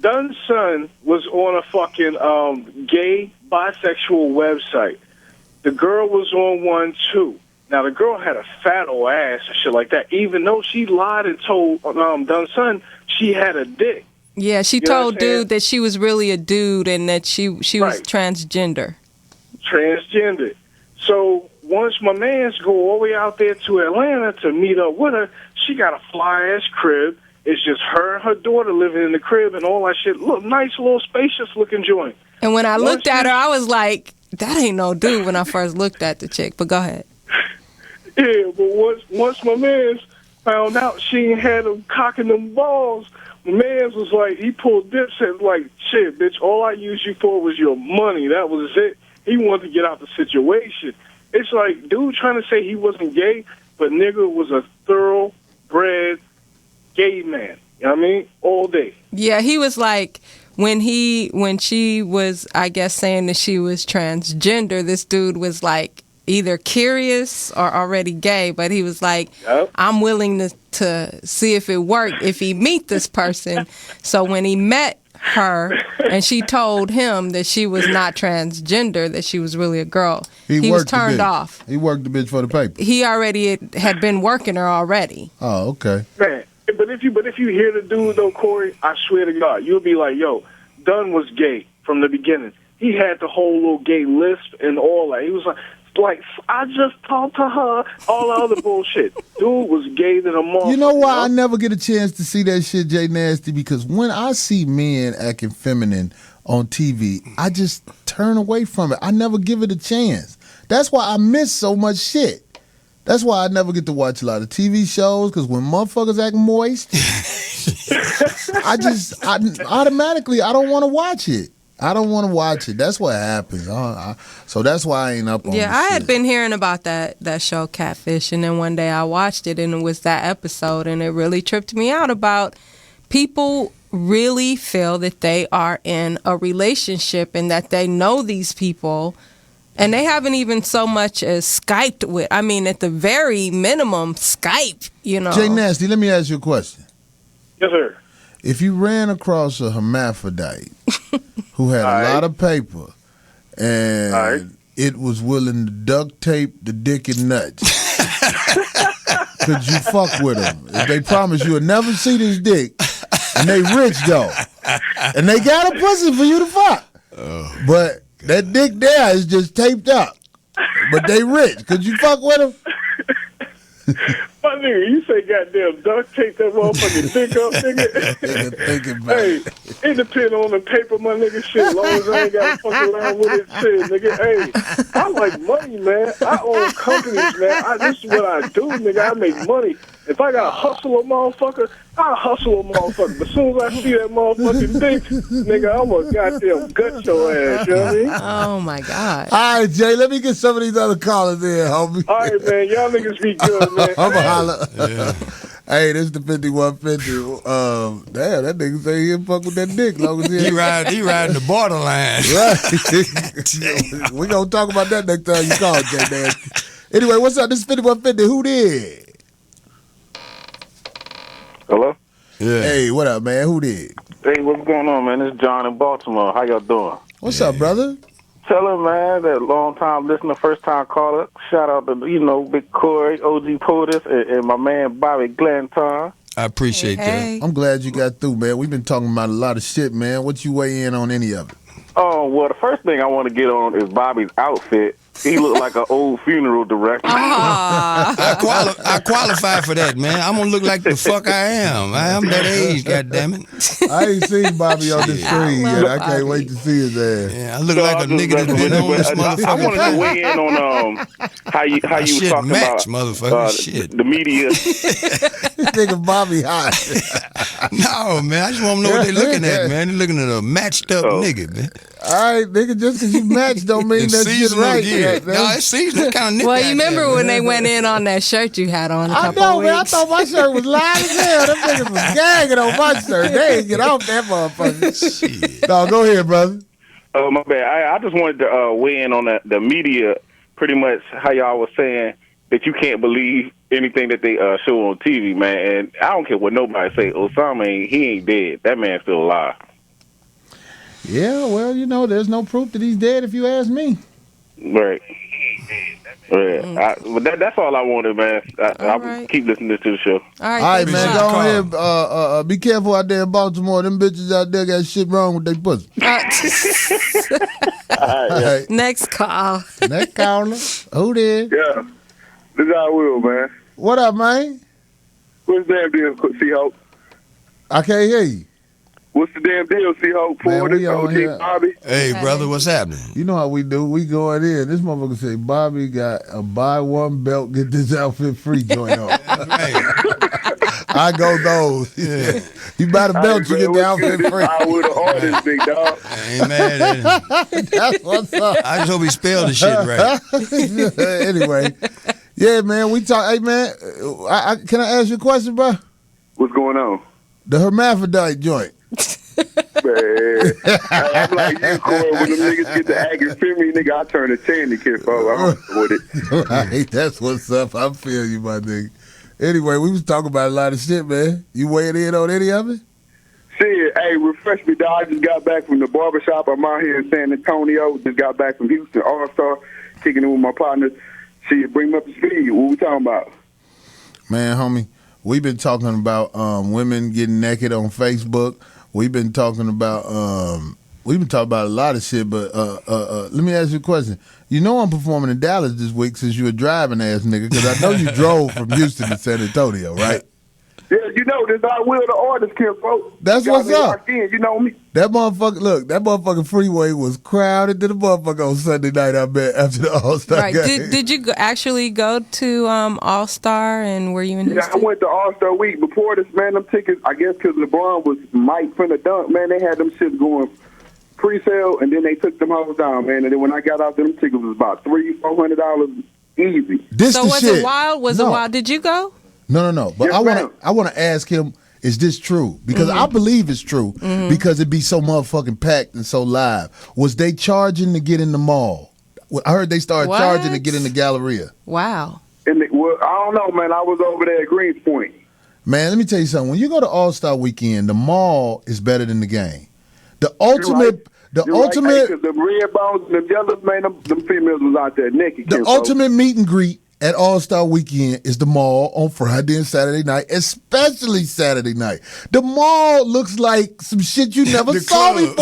Dunn's son was on a fucking gay bisexual website. The girl was on one too. Now the girl had a fat old ass and shit like that. Even though she lied and told Dunn's son she had a dick. Yeah, she told dude that she was really a dude and that she was transgender. Transgender. So once my mans go all the way out there to Atlanta to meet up with her, she got a fly-ass crib. It's just her and her daughter living in the crib and all that shit. Look, nice little spacious-looking joint. And when I looked at her, I was like, that ain't no dude when I first looked at the chick. But go ahead. Yeah, but once my mans found out she ain't had them cocking them balls, my man's was like, he pulled Dipset like, shit, bitch, all I used you for was your money. That was it. He wanted to get out the situation. It's like, dude trying to say he wasn't gay, but nigga was a thoroughbred gay man. You know what I mean? All day. Yeah, he was like, when she was, I guess, saying that she was transgender, this dude was like either curious or already gay, but he was like, Yep. I'm willing to see if it worked if he meet this person. So when he met her and she told him that she was not transgender, that she was really a girl, he was turned off. He worked the bitch for the paper. He already had been working her already. Oh, okay. Man, but if you hear the dude though, Corey, I swear to God, you'll be like, yo, Dunn was gay from the beginning. He had the whole little gay lisp and all that. He was like I just talked to her, all the other bullshit. Dude was gay than a motherfucker. You know why I never get a chance to see that shit, Jay Nasty? Because when I see men acting feminine on TV, I just turn away from it. I never give it a chance. That's why I miss so much shit. That's why I never get to watch a lot of TV shows, because when motherfuckers act moist, I automatically don't want to watch it. I don't want to watch it. That's what happens. So that's why I ain't up on Yeah, this I shit. had been hearing about that show Catfish, and then one day I watched it, and it was that episode, and it really tripped me out about people really feel that they are in a relationship and that they know these people, and they haven't even so much as Skyped with. I mean, at the very minimum, Skype, you know. Jay Nasty, let me ask you a question. Yes, sir. If you ran across a hermaphrodite who had a lot of paper and it was willing to duct tape the dick and nuts, could you fuck with them? If they promise you'll never see this dick, and they rich though, and they got a pussy for you to fuck, but that dick there is just taped up, but they rich, could you fuck with them? My nigga, you say goddamn duct tape that motherfucking dick up, nigga. Hey, it depends on the paper, my nigga. Shit, as long as I ain't got to fuck around with it, shit, nigga. Hey, I like money, man. I own companies, man. This is what I do, nigga. I make money. If I gotta hustle a motherfucker, I'll hustle a motherfucker. But as soon as I see that motherfucking dick, nigga, I'm gonna goddamn gut your ass, you know what I mean? Oh, my God. All right, Jay, let me get some of these other callers in, homie. All right, man. Y'all niggas be good, man. I'm a holler. Yeah. Hey, this is the 5150. Damn, that nigga say he'll fuck with that dick long as he riding the borderline. Right. We gonna talk about that next time you call, Jay Nasty. Anyway, what's up? This is 5150. Who did? Hello? Yeah. Hey, what up, man? Who did? Hey, what's going on, man? This is John in Baltimore. How y'all doing? What's up, brother? Tell him, man, that long-time listener, first-time caller. Shout out to, Big Corey, OG POTUS, and my man Bobby Glanton. I appreciate that. I'm glad you got through, man. We've been talking about a lot of shit, man. What you weigh in on any of it? Oh, well, the first thing I want to get on is Bobby's outfit. He looked like an old funeral director. I qualify for that, man. I'm going to look like the fuck I am. I am that age, goddammit. I ain't seen Bobby on the screen yet. I can't wait to see his ass. Yeah, I look like a nigga that's been on this motherfucker. I wanted to weigh in on how you was talking match, about motherfucker. The media. This nigga Bobby hot. No, man. I just want to know what they looking at, man. They looking at a matched up nigga, man. All right, nigga, just because you matched don't mean that shit right. Yeah. No, it's seasonal kind of nigga. Well, you remember when they went in on that shirt you had on a couple I know, of man. I weeks? thought my shirt was live as hell. Them niggas was gagging on my shirt. They ain't get off that motherfucker. Shit. No, go ahead, brother. Oh, my bad. I just wanted to weigh in on the media, pretty much how y'all was saying that you can't believe anything that they show on TV, man. And I don't care what nobody say. Osama, he ain't dead. That man's still alive. Yeah, well, there's no proof that he's dead if you ask me. Right. Right. But that's all I wanted, man. I'll keep listening to the show. All right, man. Go ahead. Be careful out there in Baltimore. Them bitches out there got shit wrong with their pussy. All right. Next call. Next caller. Who did? Yeah. This is I Will, man. What up, man? What's the damn deal, C-Hope? I can't hear you. What's the damn deal, C-Hope? For this OG Bobby? Hey, brother, what's happening? You know how we do. We going in. This motherfucker say Bobby got a buy one belt, get this outfit free joint on. I go those. Yeah. You buy the belt, you get the outfit free. I would have ordered, big dog. I ain't mad at him. That's what's up. I just hope he spelled the shit right. Anyway, Yeah, man. We talk. Hey, man. Can I ask you a question, bro? What's going on? The hermaphrodite joint. Man, I'm like you, Corey. When the niggas get the acting filmy, nigga, I turn to 10 to kid, folks. I'm with it. Right, that's what's up. I feel you, my nigga. Anyway, we was talking about a lot of shit, man. You weighing in on any of it? Shit, hey, refresh me, dog. I just got back from the barbershop. I'm out here in San Antonio. Just got back from Houston, All-Star, kicking it with my partners. Shit, bring me up to speed. What we talking about? Man, homie, we've been talking about women getting naked on Facebook. We've been talking about a lot of shit, but let me ask you a question. You know I'm performing in Dallas this week since you a driving ass nigga, because I know you drove from Houston to San Antonio, right? Yeah, you know this. I will the artist, kid, folks. That's what's up. You know me. That motherfucking freeway was crowded to the motherfucker on Sunday night, I bet, after the All-Star game. Did you actually go to All-Star, and were you in Houston? Yeah, I went to All-Star week. Before this, man, them tickets, I guess because LeBron was Mike finna dunk, man, they had them shits going pre-sale, and then they took them hoes down, man. And then when I got out there, them tickets was about $300-$400 easy. It wild? Was it wild? Did you go? No. But yes, I want to ask him, is this true? Because I believe it's true, because it be so motherfucking packed and so live. Was they charging to get in the mall? I heard they started charging to get in the Galleria. Wow. Well, I don't know, man. I was over there at Greenspoint. Man, let me tell you something. When you go to All-Star Weekend, the mall is better than the game. The ultimate... Hey, cause the red bones and the yellows, man, them females was out there naked. The ultimate meet and greet at All-Star Weekend is the mall on Friday and Saturday night, especially Saturday night. The mall looks like some shit you never saw before.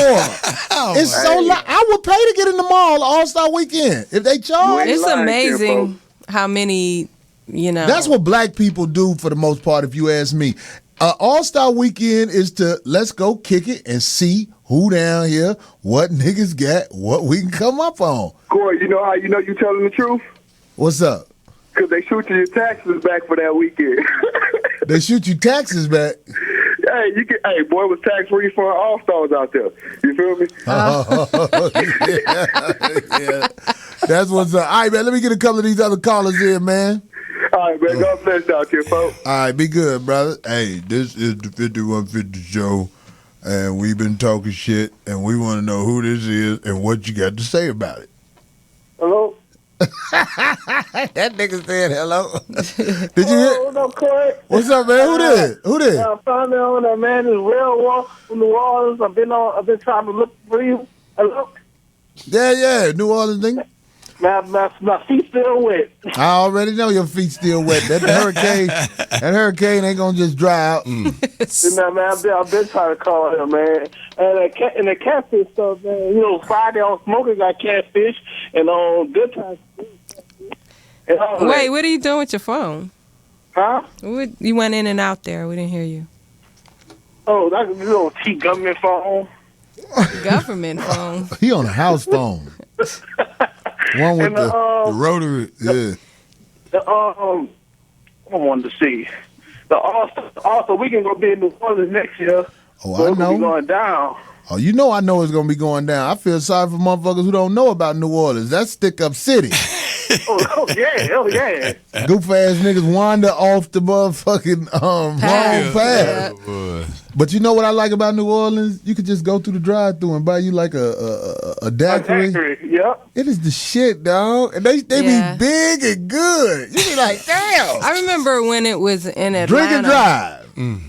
It's so loud. I would pay to get in the mall All-Star Weekend if they charge. It's amazing how many, That's what black people do for the most part, if you ask me. All-Star Weekend is to let's go kick it and see who down here, what niggas got, what we can come up on. Corey, you know how you know you telling the truth? What's up? Because they shoot you your taxes back for that weekend. They shoot you taxes back? Hey, boy, it was tax refund All-Stars out there. You feel me? Yeah. That's what's up. All right, man, let me get a couple of these other callers in, man. All right, man, God bless y'all, kid, folks. All right, be good, brother. Hey, this is the 5150 show, and we've been talking shit, and we want to know who this is and what you got to say about it. Hello? That nigga said hello. Did you hear? What's up, Corey? What's up, man? Who this? I found out on that man is real war from New Orleans. I've been trying to look for you. Hello? Yeah, New Orleans nigga. My feet still wet. I already know your feet still wet. That hurricane ain't gonna just dry out. Man, I've been trying to call him, man. And the catfish stuff, man. Friday on Smoking got catfish, and on Good Times. Wait, what are you doing with your phone? Huh? You went in and out there. We didn't hear you. Oh, that's a little government phone. Government phone. He on a house phone. One with the rotary. Yeah. I wanted to see. Also, we can go be in New Orleans next year. Oh, so I know. Be going down. Oh, I know it's gonna be going down. I feel sorry for motherfuckers who don't know about New Orleans. That's stick-up city. oh yeah. Goof ass niggas wander off the motherfucking wrong path. Yeah. But you know what I like about New Orleans? You could just go through the drive-thru and buy you like a daiquiri. A daiquiri, yep. It is the shit, dog. And they be big and good. You be like, damn. I remember when it was in Atlanta. Drink and drive.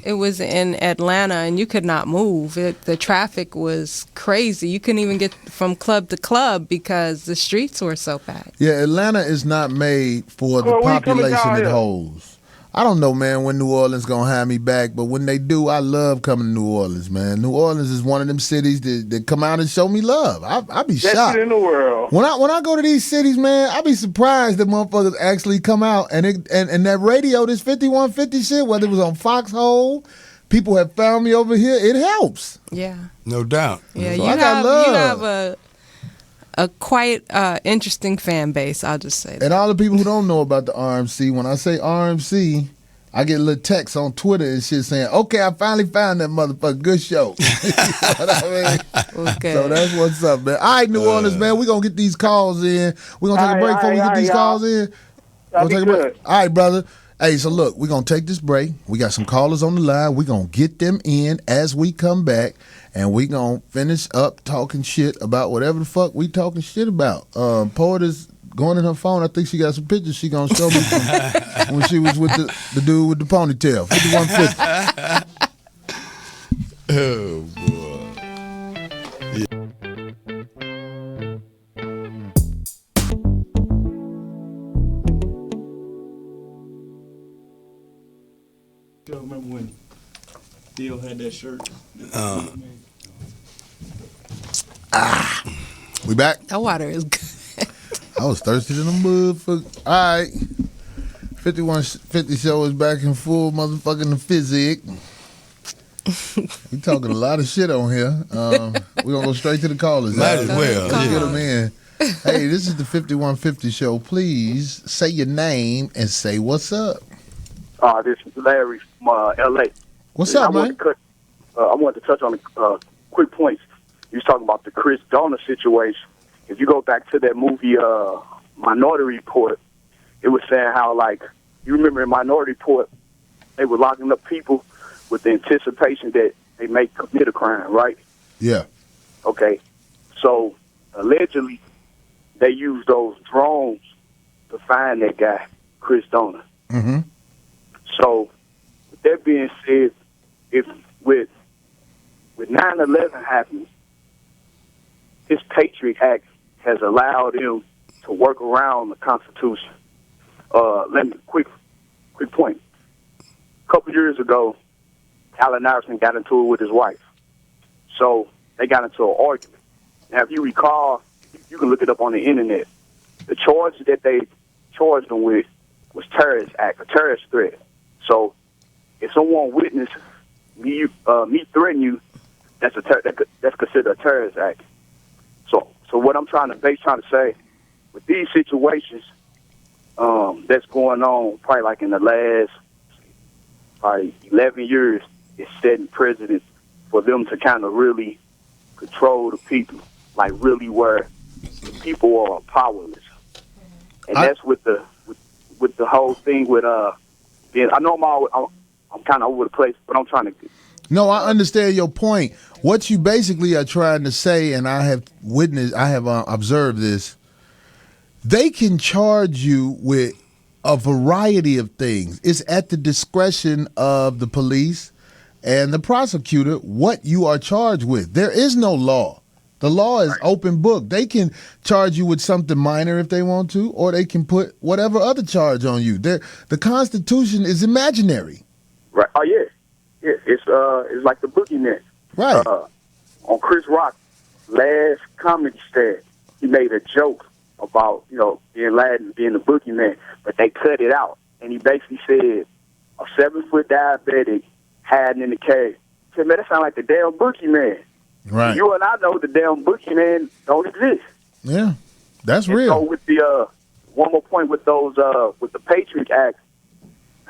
It was in Atlanta, and you could not move. The traffic was crazy. You couldn't even get from club to club because the streets were so packed. Yeah, Atlanta is not made for the population it holds. I don't know, man, when New Orleans gonna have me back, but when they do, I love coming to New Orleans, man. New Orleans is one of them cities that come out and show me love. I be shocked. Best in the world. When I go to these cities, man, I be surprised that motherfuckers actually come out and that radio, this 5150 shit, whether it was on Foxhole, people have found me over here. It helps. Yeah, no doubt. Yeah, so you have a quite interesting fan base, I'll just say that. And all the people who don't know about the RMC, when I say RMC, I get a little text on Twitter and shit saying, okay, I finally found that motherfucker. Good show. You know what I mean? Okay. So that's what's up, man. All right, New Orleans, man, we're going to get these calls in. We're going to take a break before we get these calls in. We'll That'd take be a break. good. All right, brother. Hey, so look, we're going to take this break. We got some callers on the line. We're going to get them in as we come back, and we're going to finish up talking shit about whatever the fuck we talking shit about. Poet is going in her phone. I think she got some pictures she going to show me from when she was with the dude with the ponytail. 5150. Oh, boy. I remember when Bill had that shirt. We back? That water is good. I was thirsty than a motherfucker. All right. 5150 show is back in full motherfucking physic. We talking a lot of shit on here. We're going to go straight to the callers. Might as well. Let's Yeah. get them in. Hey, this is the 5150 show. Please say your name and say what's up. This is Larry from L.A. What's up, man? I wanted to touch on quick points. You was talking about the Chris Donner situation. If you go back to that movie Minority Report, it was saying how, like, you remember in Minority Report, they were locking up people with the anticipation that they may commit a crime, right? Yeah. Okay. So, allegedly, they used those drones to find that guy, Chris Donner. Mm-hmm. So, with that being said, if with 9/11 happening, this Patriot Act has allowed him to work around the Constitution. Let me quick point. A couple years ago, Allen Iverson got into it with his wife. So they got into an argument. Now, if you recall, you can look it up on the internet. The charge that they charged him with was terrorist act, a terrorist threat. So if someone witnessed me threaten you, that's considered a terrorist act. So what I'm trying to say, with these situations that's going on, probably like in the last 11 years, it's setting precedent for them to kind of really control the people, like really where the people are powerless. And that's with the whole thing with being. I know I'm kind of over the place, but I'm trying to. No, I understand your point. What you basically are trying to say, and I have observed this, they can charge you with a variety of things. It's at the discretion of the police and the prosecutor what you are charged with. There is no law. The law is open book. They can charge you with something minor if they want to, or they can put whatever other charge on you. The Constitution is imaginary. Right. Oh yeah. Yeah. It's like the boogeyman. Right. On Chris Rock's last comedy stand, he made a joke about, Bin Laden being the boogeyman, but they cut it out. And he basically said, a 7-foot diabetic hiding in the cave. He said, man, that sounds like the damn boogeyman. Right. You and I know the damn boogeyman don't exist. Yeah. That's and real. So with the one more point with those with the Patriot Act,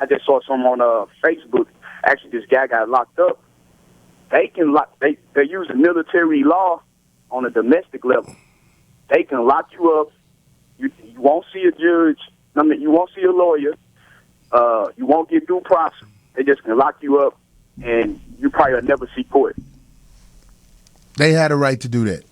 I just saw some on Facebook. Actually, this guy got locked up. They can they use the military law on a domestic level. They can lock you up. You won't see a judge. I mean, you won't see a lawyer. You won't get due process. They just can lock you up, and you probably will never see court. They had a right to do that.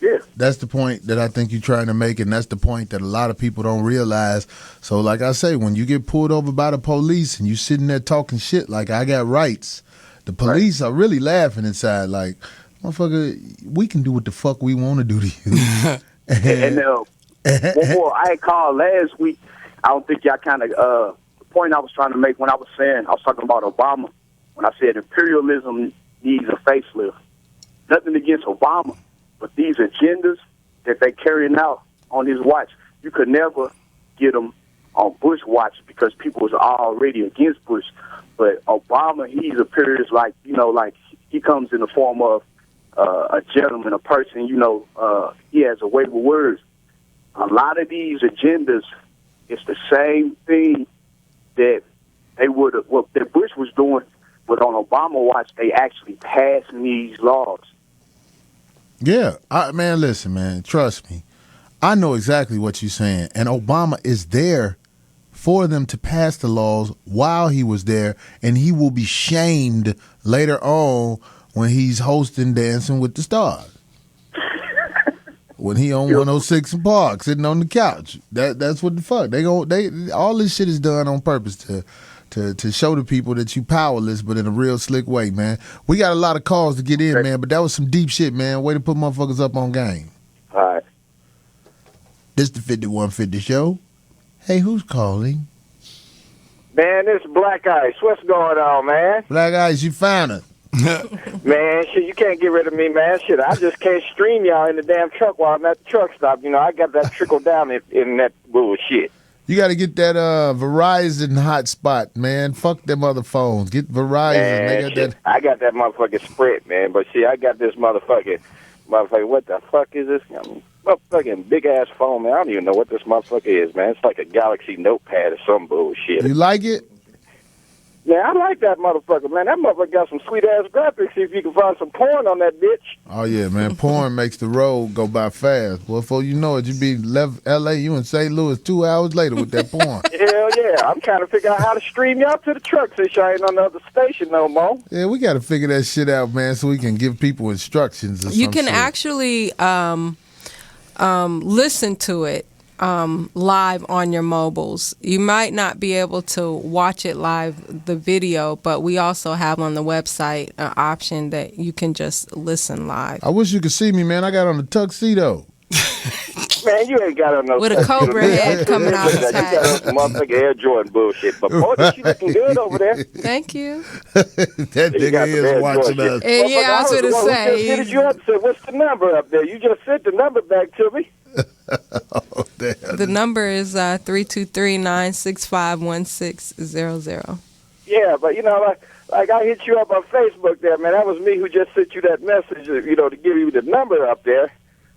Yeah. That's the point that I think you're trying to make, and that's the point that a lot of people don't realize. So, like I say, when you get pulled over by the police and you sitting there talking shit like I got rights, the police are really laughing inside like, motherfucker, we can do what the fuck we want to do to you. and one more, I had called last week. I don't think y'all kind of, the point I was trying to make when I was talking about Obama, when I said imperialism needs a facelift. Nothing against Obama, but these agendas that they carrying out on his watch, you could never get them on Bush watch because people was already against Bush. But Obama, he appears like, like he comes in the form of a gentleman, a person, he has a way with words. A lot of these agendas, it's the same thing that that Bush was doing, but on Obama watch, they actually passing these laws. Yeah, listen, man, trust me. I know exactly what you're saying. And Obama is there for them to pass the laws while he was there, and he will be shamed later on when he's hosting Dancing with the Stars. When he on 106 and Park sitting on the couch. That's what the fuck. They all this shit is done on purpose to show the people that you powerless, but in a real slick way, man. We got a lot of calls to get in, man, but that was some deep shit, man. Way to put motherfuckers up on game. All right. This the 5150 show. Hey, who's calling? Man, this is Black Ice. What's going on, man? Black Ice, you found it. Man, shit, you can't get rid of me, man. Shit, I just can't stream y'all in the damn truck while I'm at the truck stop. You know, I got that trickle down in that bullshit. You got to get that Verizon hotspot, man. Fuck them other phones. Get Verizon. Man, they got shit, that. I got that motherfucking Sprint, man. But see, I got this motherfucking, what the fuck is this? Motherfucking big-ass phone, man. I don't even know what this motherfucker is, man. It's like a Galaxy Notepad or some bullshit. You like it? Man, I like that motherfucker, man. That motherfucker got some sweet-ass graphics. See if you can find some porn on that bitch. Oh, yeah, man. Porn makes the road go by fast. Well, before you know it, you be left L.A., you in St. Louis 2 hours later with that porn. Hell yeah. I'm trying to figure out how to stream y'all to the truck since y'all ain't on the other station no more. Yeah, we got to figure that shit out, man, so we can give people instructions or You can shit. actually listen to it live on your mobiles. You might not be able to watch it live, the video, but we also have on the website an option that you can just listen live. I wish you could see me, man. I got on a tuxedo. Man, you ain't got on no with a cobra head coming out his You hat. got on some motherfucking Air Jordan bullshit. But boy, you looking good over there. Thank you. That You got nigga the is Air watching Jordan us. shit. Yeah, I was the gonna one who say, just hit you up and said, what's the number up there? You just sent the number back to me. Oh, damn. The number is 323-965-1600. Yeah, but you know, like I hit you up on Facebook there, man. That was me who just sent you that message, you know, to give you the number up there.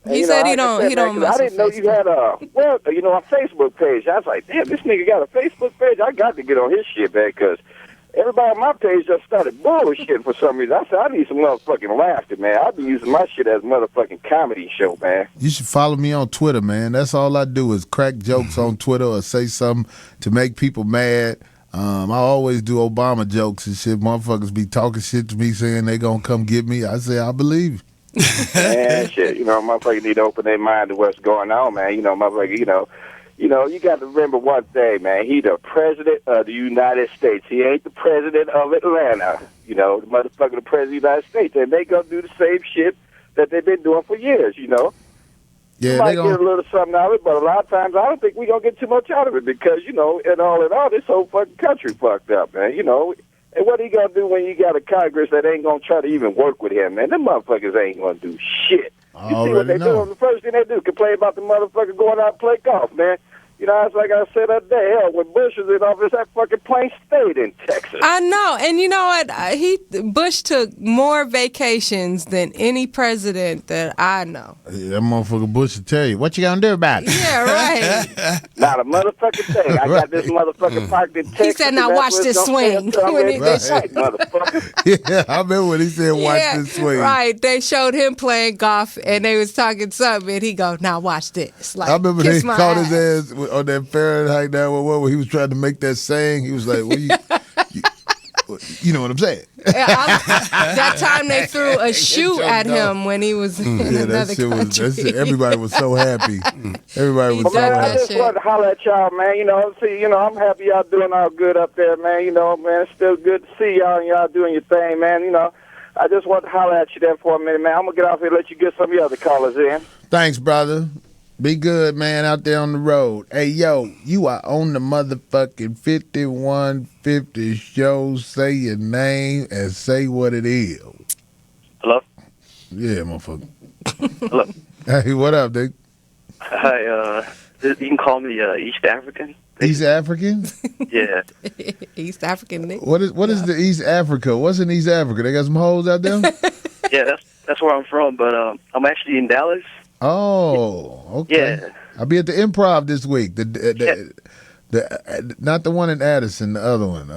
And, He you said know, he don't mess I didn't know with you had a Facebook page. I was like, damn, this nigga got a Facebook page. I got to get on his shit, man, because everybody on my page just started bullshitting for some reason. I said, I need some motherfucking laughter, man. I've been using my shit as a motherfucking comedy show, man. You should follow me on Twitter, man. That's all I do is crack jokes on Twitter or say something to make people mad. I always do Obama jokes and shit. Motherfuckers be talking shit to me saying they gonna come get me. I say, I believe you. Man, shit, you know, motherfuckers need to open their mind to what's going on, man. You know, motherfucker, you got to remember one thing, man. He the president of the United States. He ain't the president of Atlanta. You know, the motherfucker, the president of the United States. And they gonna do the same shit that they've been doing for years, you know. Yeah, you might get a little something out of it, but a lot of times I don't think we're going to get too much out of it because, you know, in all, this whole fucking country fucked up, man, you know. And what are you going to do when you got a Congress that ain't going to try to even work with him, man? Them motherfuckers ain't going to do shit. You see what they do? The first thing they do, complain about the motherfucker going out and play golf, man. You know, it's like I said that day, hell, when Bush was in office, that fucking plane stayed in Texas. I know. And you know what? Bush took more vacations than any president that I know. Yeah, that motherfucker Bush will tell you, what you gonna do about it? Yeah, right. Not a motherfucking thing. I got this motherfucker parked in Texas. He said, now watch this swing. Yeah, I remember when he said, watch this swing. Right. They showed him playing golf, and they was talking something, and he go, now watch this. Like, I remember kiss they my caught ass. his ass on that Fahrenheit 911 where he was trying to make that saying. He was like, well, you know what I'm saying. That time they threw a shoe at him when he was in another country. Everybody was so happy. Everybody was so Man, I happy. just wanted to holler at y'all, man. You know, I'm happy y'all doing all good up there, man. You know, man, it's still good to see y'all and y'all doing your thing, man. You know, I just wanted to holler at you there for a minute, man. I'm going to get off here and let you get some of your other callers in. Thanks, brother. Be good, man, out there on the road. Hey, yo, you are on the motherfucking 5150 show. Say your name and say what it is. Hello? Yeah, motherfucker. Hello? Hey, what up, dude? Hi, you can call me East African. East African? Yeah. East African, Nick. What is the East Africa? What's in East Africa? They got some hoes out there? Yeah, that's where I'm from, but I'm actually in Dallas. Oh, okay. Yeah. I'll be at the Improv this week. The not the one in Addison, the other one.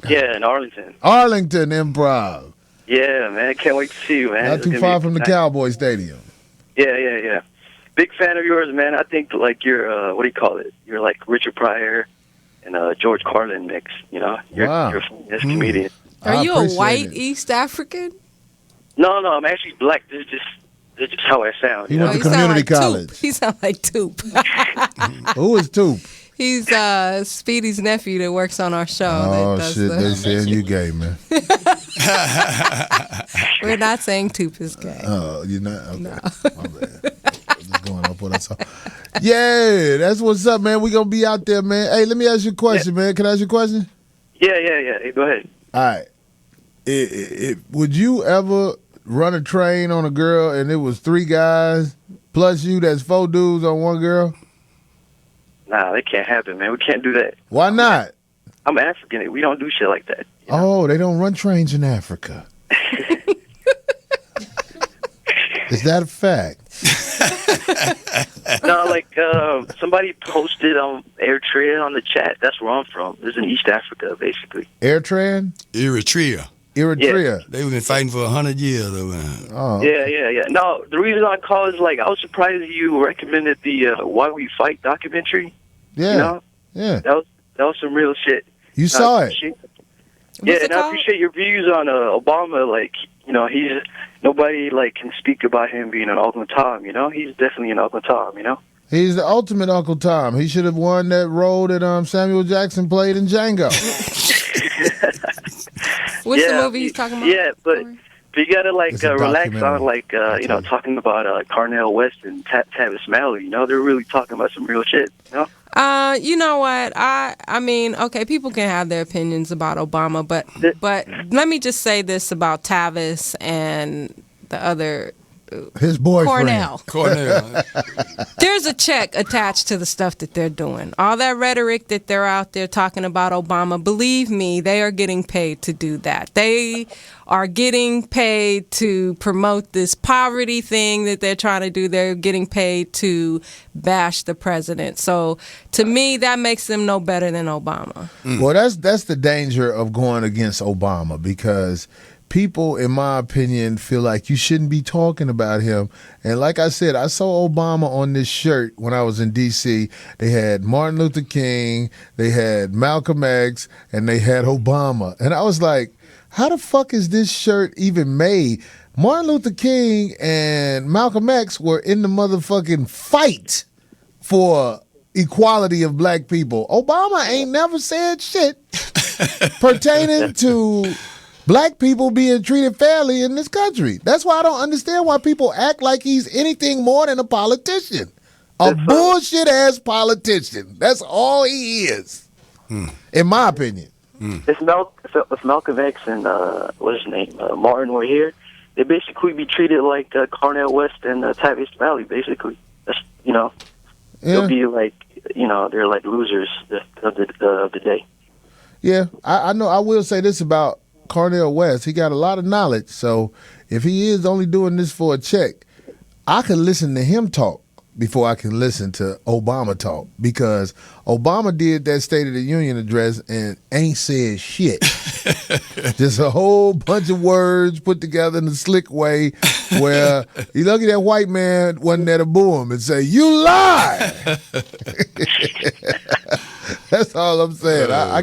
Yeah, in Arlington. Arlington Improv. Yeah, man. Can't wait to see you, man. Not too far from the Cowboy Stadium. Yeah. Big fan of yours, man. I think like you're what do you call it? You're like Richard Pryor, and George Carlin mix. You know, you're a famous comedian. Are you a white East African? No, I'm actually black. This is just how I sound. He went to community college. He sound like Toop. Who is Toop? He's Speedy's nephew that works on our show. Oh, shit. They saying you gay, man. We're not saying Toop is gay. Oh, you're not? Okay. No. My bad. Just going up what I saw. Yeah, that's what's up, man. We going to be out there, man. Hey, let me ask you a question, man. Can I ask you a question? Yeah. Hey, go ahead. All right. Would you ever run a train on a girl and it was 3 guys plus you, that's 4 dudes on one girl? Nah, that can't happen, man. We can't do that. Why not? I'm African. We don't do shit like that. Oh, they don't run trains in Africa. Is that a fact? No, like somebody posted on Eritrea on the chat. That's where I'm from. It's in East Africa, basically. Eritrea? Eritrea. Eritrea. Yeah. They've been fighting for 100 years, though, man. Oh. Yeah. No, the reason I call is like I was surprised you recommended the Why We Fight documentary. Yeah. You know? Yeah. That was some real shit. You saw it. Yeah, and I appreciate your views on Obama. Like, you know, nobody like can speak about him being an Uncle Tom. You know, he's definitely an Uncle Tom. You know, he's the ultimate Uncle Tom. He should have won that role that Samuel Jackson played in Django. What's the movie he's talking about? Yeah, but you gotta like relax on like you know, talking about Carnell West and Tavis Smiley. You know, they're really talking about some real shit. You know. You know what? I mean, okay, people can have their opinions about Obama, but let me just say this about Tavis and the other his boyfriend Cornell. There's a check attached to the stuff that they're doing. All that rhetoric that they're out there talking about Obama, believe me, they are getting paid to do that. They are getting paid to promote this poverty thing that they're trying to do. They're getting paid to bash the president. So to me, that makes them no better than Obama. Well, that's the danger of going against Obama, because people, in my opinion, feel like you shouldn't be talking about him. And like I said, I saw Obama on this shirt when I was in D.C. They had Martin Luther King, they had Malcolm X, and they had Obama. And I was like, how the fuck is this shirt even made? Martin Luther King and Malcolm X were in the motherfucking fight for equality of black people. Obama ain't never said shit pertaining to black people being treated fairly in this country. That's why I don't understand why people act like he's anything more than a politician. A bullshit-ass politician. That's all he is, in my opinion. If Malcolm X and what's his name, Martin were here, they basically be treated like Carnell West and Tavis Smiley, basically. That's, you know, they'll be like, you know, they're like losers of the day. Yeah, I know. I will say this about Carnell West. He got a lot of knowledge, so if he is only doing this for a check, I can listen to him talk before I can listen to Obama talk, because Obama did that State of the Union address and ain't said shit. Just a whole bunch of words put together in a slick way where you look at that white man wasn't there to boo him and say, "You lie." That's all I'm saying. I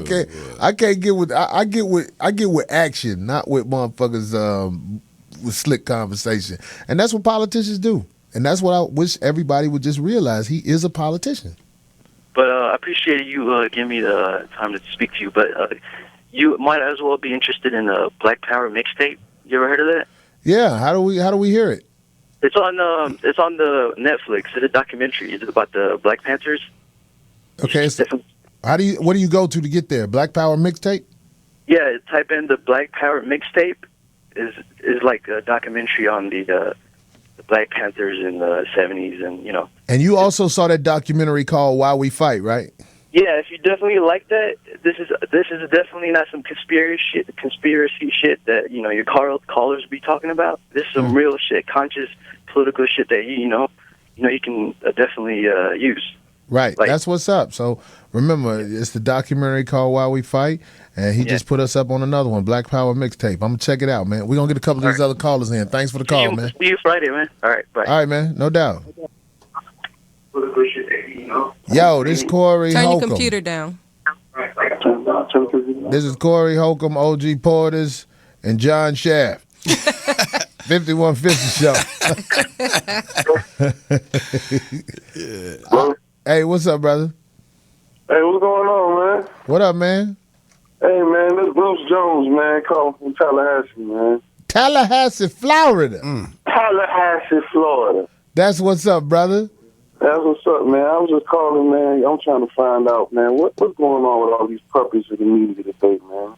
can't get with I get with action, not with motherfuckers with slick conversation. And that's what politicians do. And that's what I wish everybody would just realize. He is a politician. But I appreciate you giving me the time to speak to you. But you might as well be interested in the Black Power mixtape. You ever heard of that? Yeah. How do we hear it? It's on the Netflix. It's a documentary. It's about the Black Panthers. Okay. So what do you go to get there? Black Power mixtape? Yeah. Type in the Black Power mixtape. Is like a documentary on the Black Panthers in the 70s, and you know. And you also saw that documentary called Why We Fight, right? Yeah, if you definitely like that, this is definitely not some conspiracy shit that, you know, your callers be talking about. This is some real shit, conscious political shit that you know you can definitely use. Right, that's what's up. So remember, it's the documentary called Why We Fight, and he just put us up on another one, Black Power mixtape. I'm gonna check it out, man. We're gonna get a couple of these other callers in. Thanks for the call, man. See you Friday, man. All right, bye. All right, man. No doubt. Yo, this Corey Turn Holcomb. your computer down. This is Corey Holcomb, OG Porters, and John Shaft. 5150 show. Hey, what's up, brother? Hey, what's going on, man? What up, man? Hey, man, this is Bruce Jones, man, calling from Tallahassee, man. Tallahassee, Florida. Tallahassee, Florida. That's what's up, brother. That's what's up, man. I was just calling, man. I'm trying to find out, man, what's going on with all these puppies in the media today, man?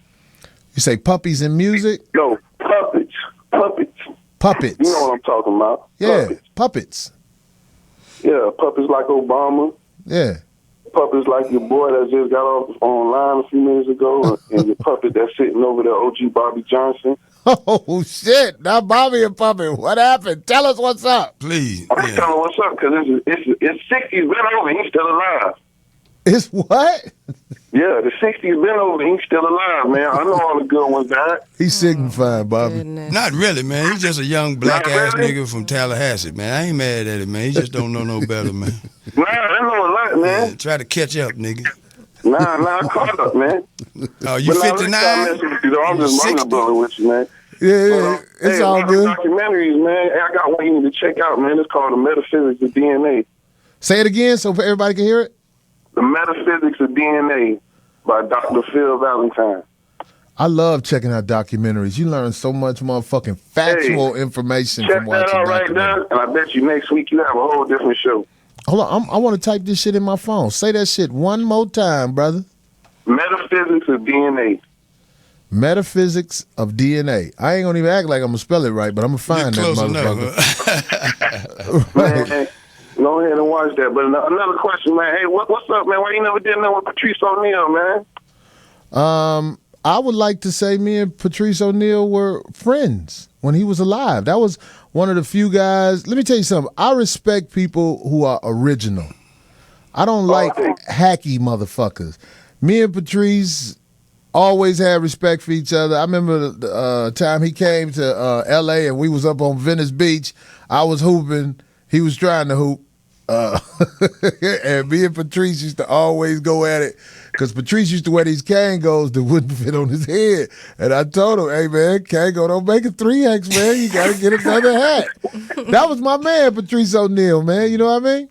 You say puppies in music? No, puppets. Puppets. You know what I'm talking about. Yeah, puppets. Yeah, puppets like Obama. Yeah. Puppets like your boy that just got off online a few minutes ago, and your puppet that's sitting over there, OG Bobby Johnson. Oh, shit. Now Bobby a puppet. What happened? Tell us what's up. Please. I'm telling you what's up, because it's 60's been over, he's still alive. It's what? Yeah, the 60's been over, he's still alive, man. I know all the good ones died. He's signifying, Bobby. Not really, man. He's just a young black-ass nigga from Tallahassee, man. I ain't mad at him, man. He just don't know no better, man. Man, I know a lot, man. Yeah, try to catch up, nigga. Nah, I caught up, man. Oh, you 59? I'm just mind-blowing with you, man. Yeah, it's all good. Documentaries, man. Hey, I got one you need to check out, man. It's called The Metaphysics of DNA. Say it again so everybody can hear it. The Metaphysics of DNA by Dr. Phil Valentine. I love checking out documentaries. You learn so much motherfucking factual information Check from watching that out right now, and I bet you next week you have a whole different show. Hold on, I want to type this shit in my phone. Say that shit one more time, brother. Metaphysics of DNA. Metaphysics of DNA. I ain't gonna even act like I'm gonna spell it right, but I'm gonna find that motherfucker. Man, go ahead and watch that. But another question, man. Hey, what's up, man? Why you never did nothing with Patrice O'Neal, man? I would like to say me and Patrice O'Neal were friends when he was alive. That was one of the few guys. Let me tell you something. I respect people who are original. I don't like hacky motherfuckers. Me and Patrice always had respect for each other. I remember the time he came to L.A. and we was up on Venice Beach. I was hooping. He was trying to hoop. And me and Patrice used to always go at it because Patrice used to wear these Kangos that wouldn't fit on his head. And I told him, hey, man, Kango, don't make a 3X, man. You got to get another hat. That was my man, Patrice O'Neal, man. You know what I mean?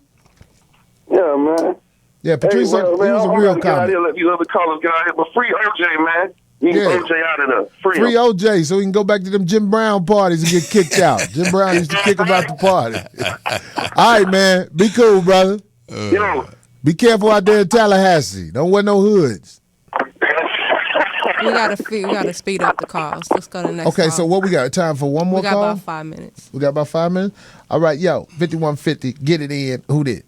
Yeah, man. Yeah, Patrice, hey, well, he was a real get out here, comic. let these other callers get out here. But free OJ, man. Need OJ out of there. Free OJ so he can go back to them Jim Brown parties and get kicked out. Jim Brown used to kick him out the party. All right, man. Be cool, brother. Be careful out there in Tallahassee. Don't wear no hoods. We gotta speed up the calls. Let's go to the next Okay, call. so what we got? Time for one more We got call? about 5 minutes. We got about 5 minutes? All right, yo, 5150, get it in. Who did?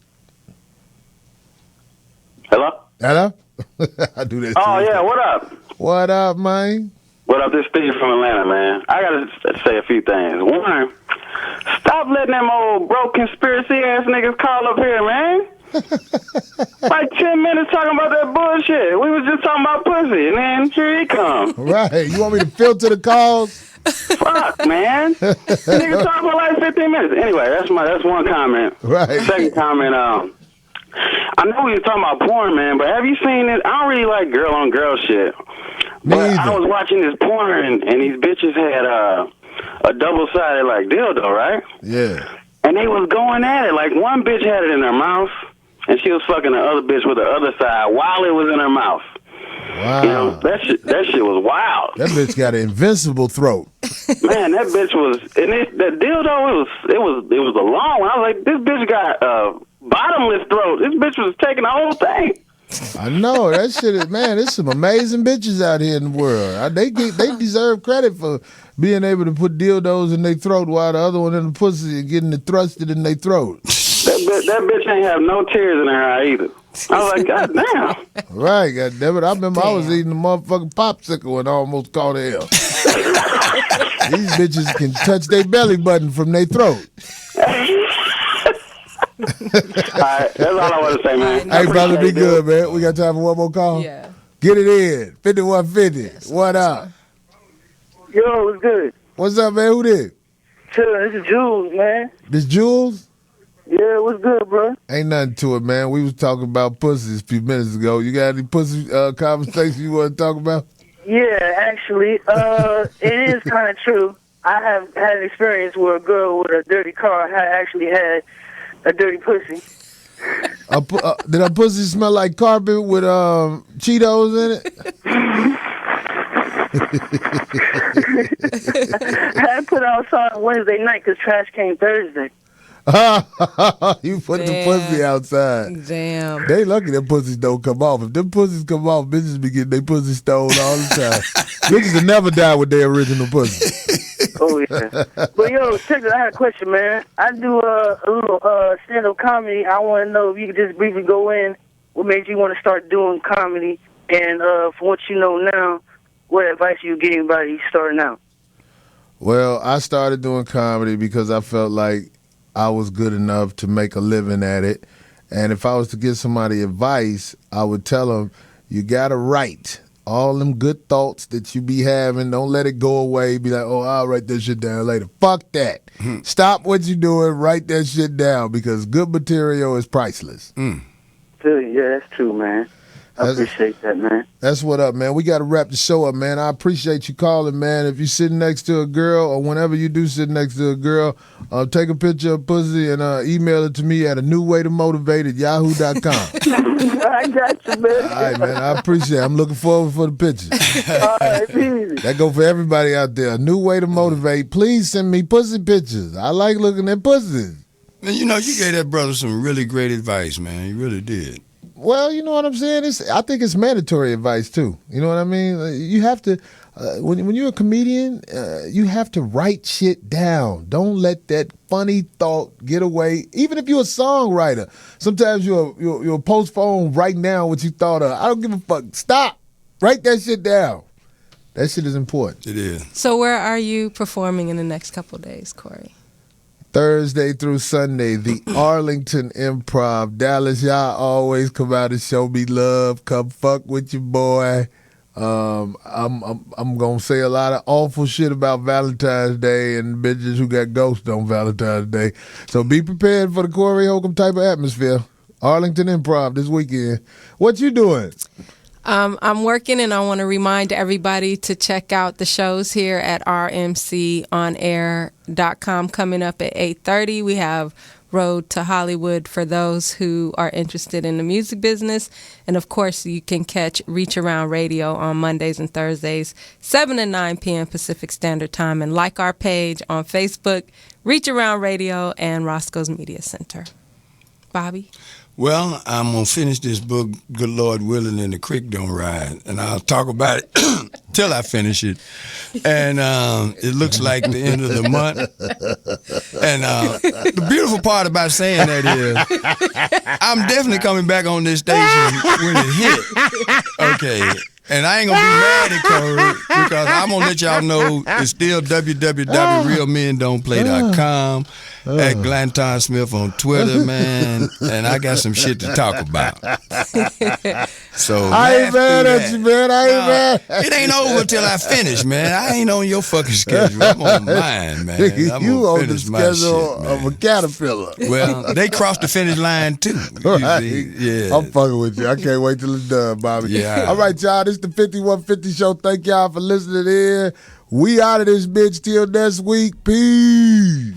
Hello? Hello? I do that. Oh, yeah, what up? What up, man? What up, this Steve from Atlanta, man. I gotta say a few things. One, stop letting them old broke conspiracy-ass niggas call up here, man. Like 10 minutes talking about that bullshit. We was just talking about pussy, and then here he comes. Right. You want me to filter the calls? Fuck, man. Niggas talk for like 15 minutes. Anyway, that's one comment. Right. Second comment, I know we was talking about porn, man, but have you seen it? I don't really like girl-on-girl shit. But I was watching this porn, and these bitches had a double-sided, like, dildo, right? Yeah. And they was going at it. Like, one bitch had it in her mouth, and she was fucking the other bitch with the other side while it was in her mouth. Wow. You know, that shit was wild. That bitch got an invincible throat. Man, that bitch was, and that dildo, it was a long one. I was like, this bitch got a bottomless throat. This bitch was taking the whole thing. I know that shit is, man. There's some amazing bitches out here in the world. They deserve credit for being able to put dildos in their throat while the other one in the pussy and getting it thrusted in their throat. That bitch ain't have no tears in her eye either. I was like, God damn. Right, God damn it. I remember I was eating a motherfucking popsicle and I almost caught hell. These bitches can touch their belly button from their throat. All right, that's all I want to say, man. Hey, brother, be good, man. We got time for one more call? Yeah. Get it in. 5150. What up? Yo, what's good? What's up, man? Who this? Chillin', this is Jules, man. This Jules? Yeah, what's good, bro? Ain't nothing to it, man. We was talking about pussies a few minutes ago. You got any pussy conversation you want to talk about? Yeah, actually, it is kind of true. I have had an experience where a girl with a dirty car actually had a dirty pussy. Did her pussy smell like carpet with Cheetos in it? I had to put it outside on Wednesday night because trash came Thursday. You put the pussy outside. Damn. They lucky them pussies don't come off. If them pussies come off, bitches be getting their pussy stolen all the time. Bitches will never die with their original pussy. Oh, yeah. But, yo, check it. I had a question, man. I do a little stand-up comedy. I want to know if you could just briefly go in. What made you want to start doing comedy? And from what you know now, what advice you give anybody starting out? Well, I started doing comedy because I felt like I was good enough to make a living at it. And if I was to give somebody advice, I would tell them, you got to write all them good thoughts that you be having. Don't let it go away. Be like, oh, I'll write that shit down later. Fuck that. Stop what you're doing. Write that shit down because good material is priceless. Yeah, that's true, man. I appreciate that, man. That's what up, man. We got to wrap the show up, man. I appreciate you calling, man. If you're sitting next to a girl or whenever you do sit next to a girl, take a picture of pussy and email it to me at anewwaytomotivate@yahoo.com. I got you, man. All right, man. I appreciate it. I'm looking forward for the pictures. All right, easy. That go for everybody out there. A new way to motivate. Please send me pussy pictures. I like looking at pussies. Man, you know, you gave that brother some really great advice, man. You really did. Well, you know what I'm saying? I think it's mandatory advice, too. You know what I mean? You have to, when you're a comedian, you have to write shit down. Don't let that funny thought get away. Even if you're a songwriter, sometimes you'll postpone writing down what you thought of. I don't give a fuck. Stop. Write that shit down. That shit is important. It is. So where are you performing in the next couple of days, Corey? Thursday through Sunday, the Arlington Improv. Dallas, y'all always come out and show me love. Come fuck with your boy. I'm gonna say a lot of awful shit about Valentine's Day and bitches who got ghosted on Valentine's Day. So be prepared for the Corey Holcomb type of atmosphere. Arlington Improv this weekend. What you doing? I'm working, and I want to remind everybody to check out the shows here at rmconair.com coming up at 8:30. We have Road to Hollywood for those who are interested in the music business. And, of course, you can catch Reach Around Radio on Mondays and Thursdays, 7 to 9 p.m. Pacific Standard Time. And like our page on Facebook, Reach Around Radio and Roscoe's Media Center. Bobby? Well, I'm going to finish this book, Good Lord Willing, and the Creek Don't Ride, and I'll talk about it till I finish it. And it looks like the end of the month. And the beautiful part about saying that is I'm definitely coming back on this station when it hit. Okay. And I ain't going to be mad at Corey because I'm going to let y'all know it's still www.realmendon'tplay.com. At Glanton Smith on Twitter, man, and I got some shit to talk about. So I ain't mad at you, man. I ain't mad. It ain't over till I finish, man. I ain't on your fucking schedule. I'm on mine, man. You on the schedule of a caterpillar. Well, they crossed the finish line too. Right. Yeah, I'm fucking with you. I can't wait till it's done, Bobby. Yeah. All right, y'all. This is the 5150 show. Thank y'all for listening in. We out of this bitch till next week. Peace.